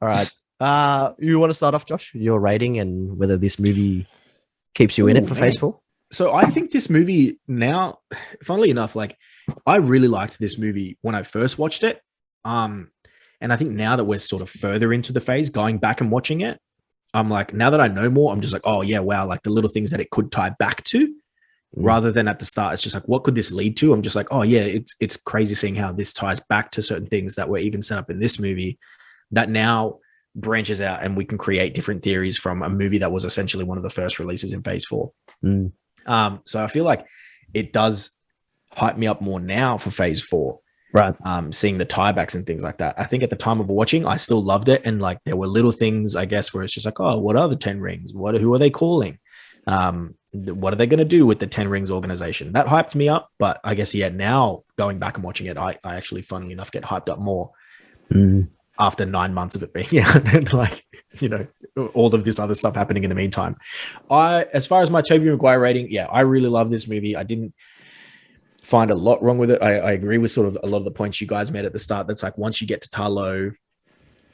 All right. You want to start off, Josh? Your rating and whether this movie keeps you in it for Phase 4? So I think this movie now, funnily enough, like I really liked this movie when I first watched it. And I think now that we're sort of further into the phase, going back and watching it, I'm like, now that I know more, I'm just like, oh yeah, wow, like the little things that it could tie back to, rather than at the start, it's just like, what could this lead to? I'm just like, oh yeah, it's crazy seeing how this ties back to certain things that were even set up in this movie that now branches out, and we can create different theories from a movie that was essentially one of the first releases in Phase 4. So I feel like it does hype me up more now for Phase 4. Right. Seeing the tiebacks and things like that. I think at the time of watching, I still loved it. And like, there were little things, I guess, where it's just like, oh, what are the 10 rings? Who are they calling? What are they going to do with the 10 rings organization? That hyped me up. But I guess, yeah, now going back and watching it, I actually, funnily enough, get hyped up more after 9 months of it being out and like, you know, all of this other stuff happening in the meantime. As far as my Tobey Maguire rating, yeah, I really love this movie. I didn't find a lot wrong with it. I agree with sort of a lot of the points you guys made at the start. That's like, once you get to Tarlo,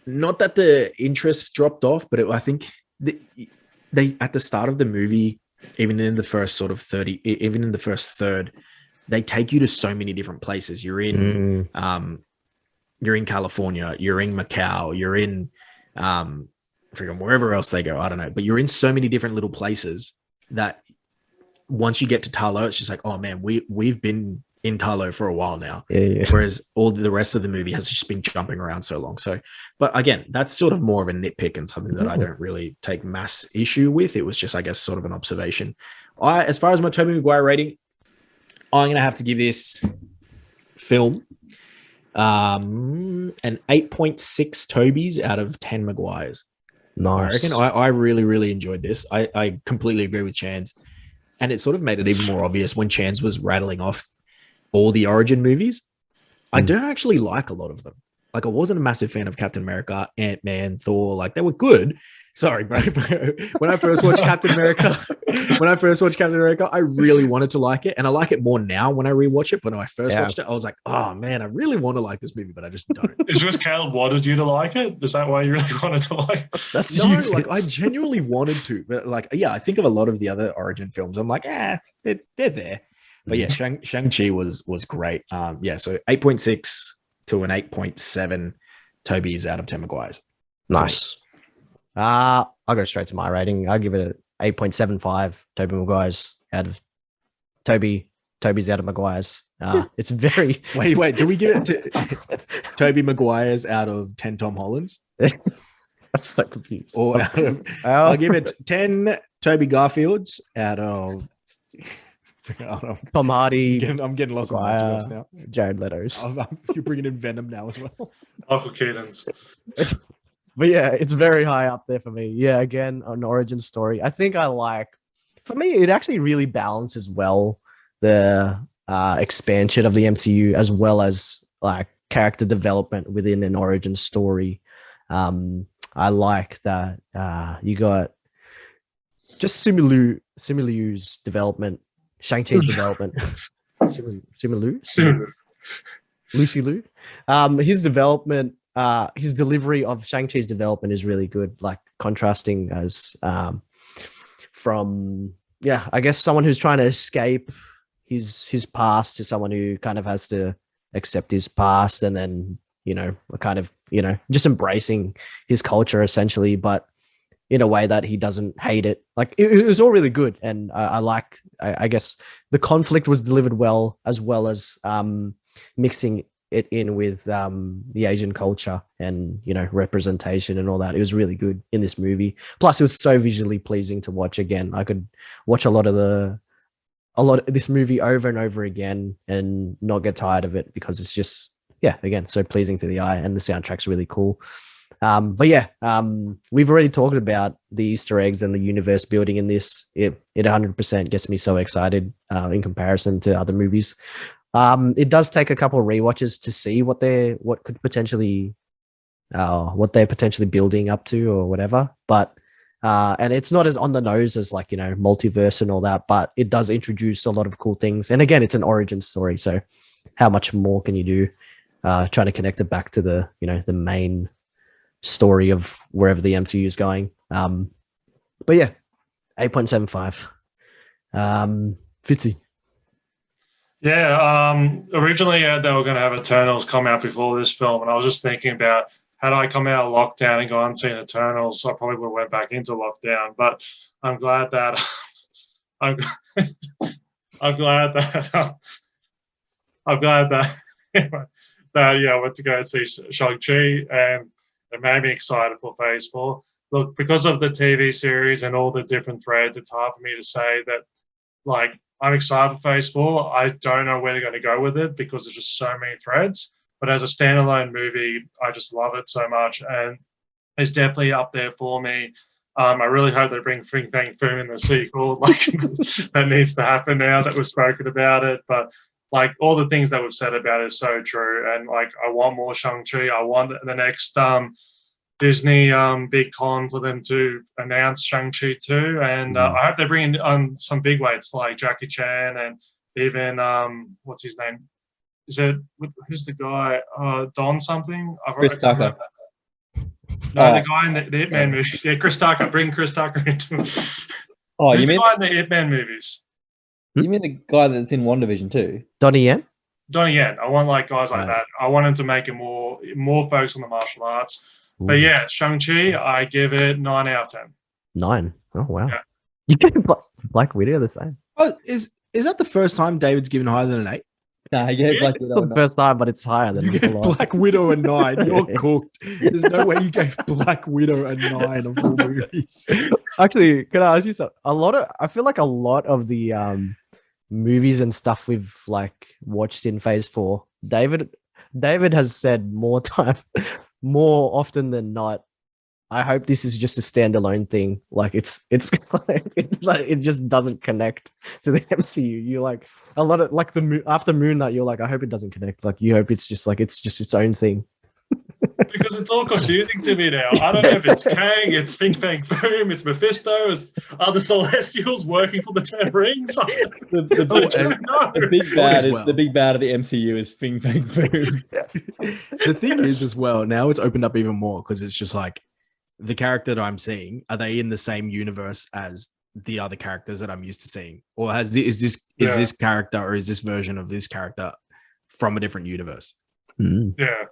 not that the interest dropped off, but I think they at the start of the movie, even in the first sort of 30, even in the first third, they take you to so many different places. You're in California, you're in Macau, you're in wherever else they go, I don't know, but you're in so many different little places that once you get to Tarlo, it's just like, oh man, we've been in Tarlo for a while now. Yeah. Whereas all the rest of the movie has just been jumping around so long. So, but again, that's sort of more of a nitpick and something that I don't really take mass issue with. It was just, I guess, sort of an observation. As far as my Tobey Maguire rating, I'm going to have to give this film an 8.6 Tobeys out of 10 Maguires. Nice. I reckon I really, really enjoyed this. I completely agree with Chance. And it sort of made it even more obvious when Chance was rattling off all the Origin movies. I don't actually like a lot of them. Like, I wasn't a massive fan of Captain America, Ant-Man, Thor. Like, they were good. Sorry, bro. When I first watched Captain America, I really wanted to like it. And I like it more now when I rewatch it. But when I first watched it, I was like, oh man, I really want to like this movie, but I just don't. It's just Caleb wanted you to like it? Is that why you really wanted to like it? That's no, like I genuinely wanted to. But like, yeah, I think of a lot of the other Origin films. I'm like, they're there. But yeah, Shang-Chi was great. So 8.6 to an 8.7 Toby's out of 10 Maguires. Nice. I'll go straight to my rating. I'll give it an 8.75 Tobey Maguires out of Toby's out of Maguires. It's very wait. Do we give it to Tobey Maguire's out of 10 Tom Hollands? I'm so confused. Or I'll give it 10 Toby Garfields out of Tom Hardy. I'm getting lost in my now. Jared Leto's. You're bringing in Venom now as well. Michael Keaton's. But yeah, it's very high up there for me. Yeah, again, an origin story. I think for me, it actually really balances well the expansion of the MCU as well as like character development within an origin story. I like that you got just Simuliu's development, Shang-Chi's development. Simu Lucy Liu. His development, his delivery of Shang-Chi's development is really good, like contrasting as from, I guess someone who's trying to escape his past to someone who kind of has to accept his past, and then kind of just embracing his culture essentially, but in a way that he doesn't hate it. Like it was all really good, and I guess the conflict was delivered well as mixing it in with the Asian culture and representation and all that. It was really good in this movie. Plus, it was so visually pleasing to watch. Again, I could watch a lot of this movie over and over again and not get tired of it, because it's just again so pleasing to the eye, and the soundtrack's really cool. But we've already talked about the Easter eggs and the universe building in this. It 100% gets me so excited in comparison to other movies. It does take a couple of rewatches to see what they're potentially building up to or whatever. But and it's not as on the nose as like multiverse and all that, but it does introduce a lot of cool things. And again, it's an origin story, so how much more can you do? Trying to connect it back to the the main story of wherever the MCU is going. But yeah, 8.75. Fitzy. Yeah, originally they were going to have Eternals come out before this film, and I was just thinking about, had I come out of lockdown and gone and seen Eternals, I probably would have went back into lockdown. But I'm glad that I'm glad that that I went to go and see Shang Chi, and it made me excited for Phase 4. Look, because of the TV series and all the different threads, it's hard for me to say that, like, I'm excited for Phase 4. I don't know where they're going to go with it because there's just so many threads. But as a standalone movie, I just love it so much, and it's definitely up there for me. I really hope they bring Fing Fang Foom in the sequel. Like, that needs to happen now that we've spoken about it. But like, all the things that we've said about it is so true. And like, I want more Shang-Chi. I want the next Disney big con for them to announce Shang-Chi too. And I hope they bring in some big weights like Jackie Chan, and even what's his name? Who's the guy? Don something? Chris Tucker. No, the guy in the Ip Man movies. Yeah, Chris Tucker. Bring Chris Tucker into it. Oh, Who's you mean the guy in the Ip Man movies? You mean the guy that's in WandaVision too? Donnie Yen? Donnie Yen. I want like guys like that. I want him to make it more focus on the martial arts. Ooh. But yeah, Shang-Chi, I give it 9 out of 10. 9? Oh, wow. Yeah. You get Black Widow the same. Oh, is that the first time David's given higher than an 8? Nah, yeah, Black Widow. It's the first time, but it's higher than you gave Black Widow a 9. You're cooked. There's no way you gave Black Widow a 9 of all movies. Actually, can I ask you something? I feel like a lot of the movies and stuff we've like watched in Phase 4, David has said more often than not, I hope this is just a standalone thing. Like it's like it just doesn't connect to the MCU. You like a lot of like after Moon Knight, you're like, I hope it doesn't connect. Like you hope it's just its own thing. Because it's all confusing to me now. I don't know if it's Kang, it's Fing Fang Foom, it's Mephisto, are the Celestials working for the Ten Rings? The big bad of the MCU is Fing Fang Foom. The thing is, as well, now it's opened up even more because it's just like, the character that I'm seeing, are they in the same universe as the other characters that I'm used to seeing, or is this character or is this version of this character from a different universe? Yeah,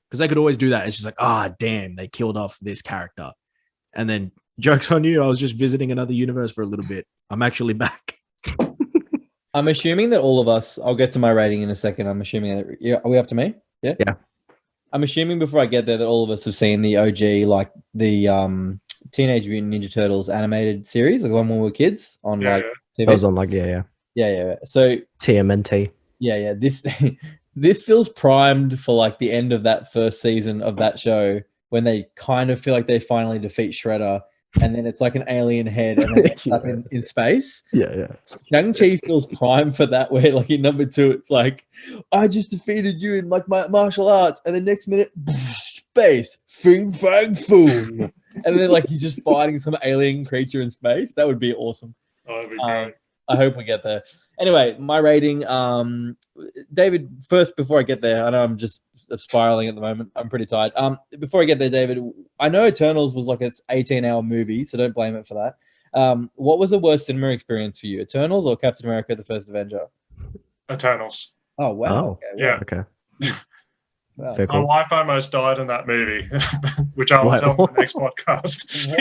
because they could always do that. It's just like, damn, they killed off this character, and then joke's on you, I was just visiting another universe for a little bit. I'm actually back. I'm assuming that all of us. I'll get to my rating in a second. I'm assuming that. Are we up to me? Yeah. Yeah. I'm assuming before I get there that all of us have seen the OG, like the Teenage Mutant Ninja Turtles animated series, like the one when we were kids on TV. It was on like yeah. So TMNT. Yeah. This feels primed for like the end of that first season of that show when they kind of feel like they finally defeat Shredder, and then it's like an alien head and then it's up in space. Yeah. Shang-Chi feels prime for that, where like in number 2, it's like, I just defeated you in like my martial arts, and the next minute, space, Fing Fang Foom. And then like he's just fighting some alien creature in space. That would be awesome. Oh, that'd be great. I hope we get there. Anyway, my rating, David, first, before I get there, I know I'm just spiraling at the moment. I'm pretty tired. Before I get there, David, I know Eternals was like its 18-hour movie, so don't blame it for that. What was the worst cinema experience for you, Eternals or Captain America: The First Avenger? Eternals. Oh wow. Oh. Okay, Yeah. Okay. wow. Very My cool. wife almost died in that movie, which I will What? tell in the next podcast.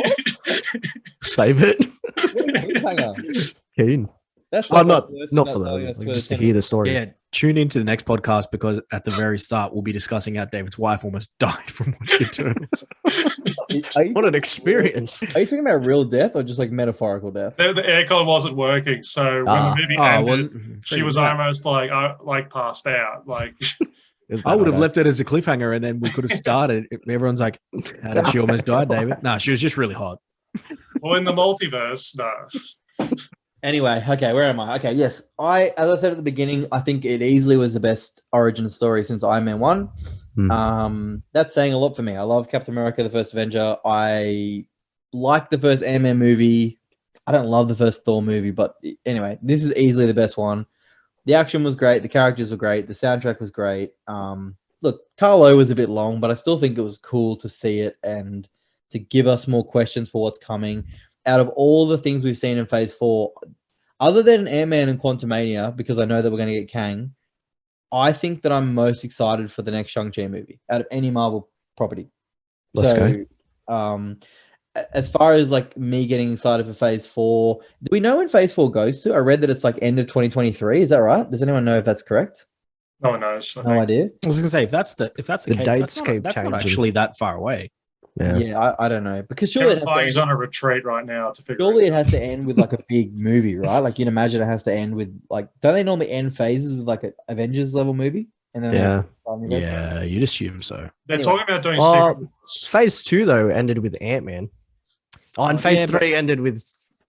Save it. What a cliffhanger. Keen. That's Oh, so much not worse not than for not telling them. us Like, where just the to hear the story. Yeah, tune into the next podcast because at the very start we'll be discussing how David's wife almost died from watching Eternals. Are you, What an experience. are you talking about real death or just like metaphorical death? The aircon wasn't working, so when the movie ended, she was almost like passed out. Like I would have left it as a cliffhanger and then we could have started. Everyone's like, how did she almost die, David? No, she was just really hot. well, in the multiverse, no. Anyway, okay, where am I? Okay, yes. As I said at the beginning, I think it easily was the best origin story since Iron Man 1. That's saying a lot for me. I love Captain America, the first Avenger. I like the first Ant-Man movie. I don't love the first Thor movie, but anyway, this is easily the best one. The action was great. The characters were great. The soundtrack was great. Look, Tarlo was a bit long, but I still think it was cool to see it and to give us more questions for what's coming. Out of all the things we've seen in Phase 4, other than Ant-Man and Quantumania, because I know that we're going to get Kang, I think that I'm most excited for the next Shang Chi movie out of any Marvel property. Let's go. As far as like me getting excited for Phase 4, do we know when Phase 4 goes to? I read that it's like end of 2023. Is that right? Does anyone know if that's correct? No one knows. No idea. I was gonna say if that's the case, dates keep that's not changing. actually that far away. Yeah, I don't know because surely Kevin Feige's on a retreat right now to figure. Surely it has to end with like a big movie, right? Like you'd imagine it has to end with like. Don't they normally end phases with like an Avengers level movie? And then Yeah, you'd assume so. They're talking about doing sequels. Phase 2 though ended with Ant-Man. And Phase 3 ended with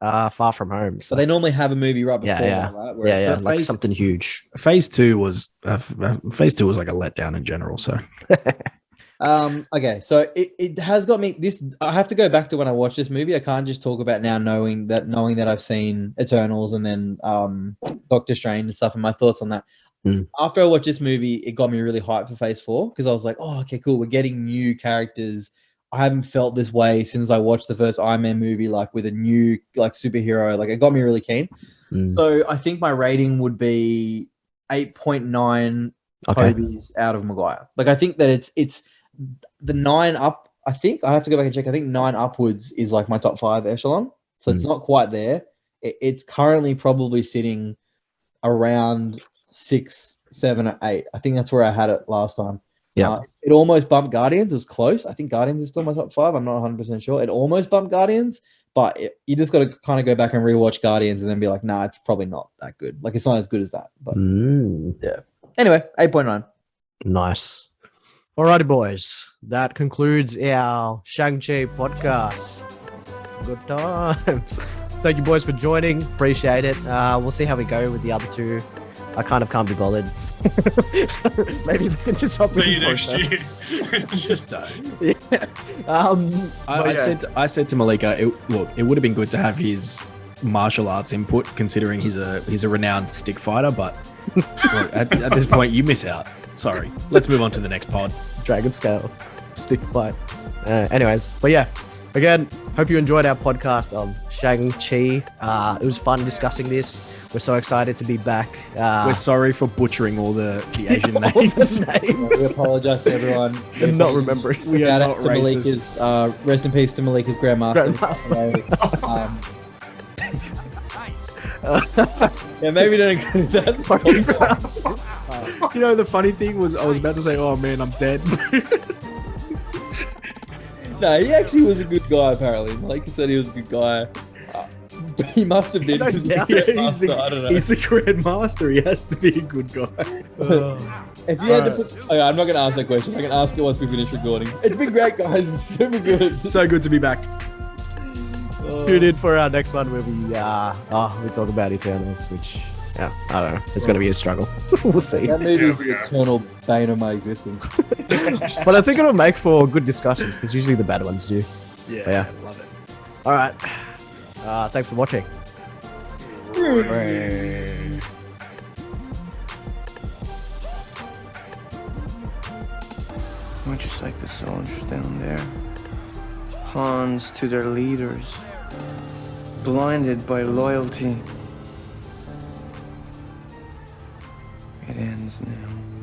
Far From Home. So they normally have a movie right before that, right? Yeah, like something huge. Phase 2 was like a letdown in general. So okay, so it has got me. I have to go back to when I watched this movie. I can't just talk about now knowing that I've seen Eternals and then Doctor Strange and stuff and my thoughts on that. After I watched this movie, it got me really hyped for Phase 4 because I was like, oh, okay, cool. We're getting new characters. I haven't felt this way since I watched the first Iron Man movie, like with a new like superhero. Like it got me really keen. So I think my rating would be 8.9 Tobeys out of Maguire. Like I think that it's the 9 up. I think I have to go back and check. I think 9 upwards is like my top 5 echelon. So it's not quite there. It's currently probably sitting around 6, 7, or 8. I think that's where I had it last time. Yeah, it almost bumped Guardians. It was close. I think Guardians is still my top 5. I'm not 100% sure. It almost bumped Guardians, but you just got to kind of go back and rewatch Guardians and then be like, nah, it's probably not that good. Like it's not as good as that. But yeah. Anyway, 8.9. Nice. Alrighty, boys. That concludes our Shang-Chi podcast. Good times. Thank you, boys, for joining. Appreciate it. We'll see how we go with the other 2. I kind of can't be bothered. So maybe they can just help me. Just don't. Yeah. I said to Malika, it would have been good to have his martial arts input, considering he's a renowned stick fighter. But look, at this point, you miss out. Sorry. Let's move on to the next pod. Dragon scale stick fights. Anyways, but yeah. Again, hope you enjoyed our podcast on Shang-Chi. It was fun discussing this. We're so excited to be back. We're sorry for butchering all the Asian names. We apologize to everyone. And not remembering. We are not racist. Rest in peace to Malika's grandmaster. Yeah, maybe don't agree with that. You know, the funny thing was I was about to say, oh man, I'm dead. No, he actually was a good guy, apparently. Malika said he was a good guy. He must have been. He's the Grand Master. He has to be a good guy. If you had to put... Okay, I'm not going to ask that question. I can ask it once we finish recording. It's been great, guys. It's super good. So good to be back. Tune in for our next one where we talk about Eternals, which... Yeah, I don't know. It's going to be a struggle. We'll see. That movie is the eternal bane of my existence. But I think it'll make for good discussion because usually the bad ones do. Yeah, I love it. All right. Thanks for watching. We're just like the soldiers down there. Pawns to their leaders. Blinded by loyalty. hands now.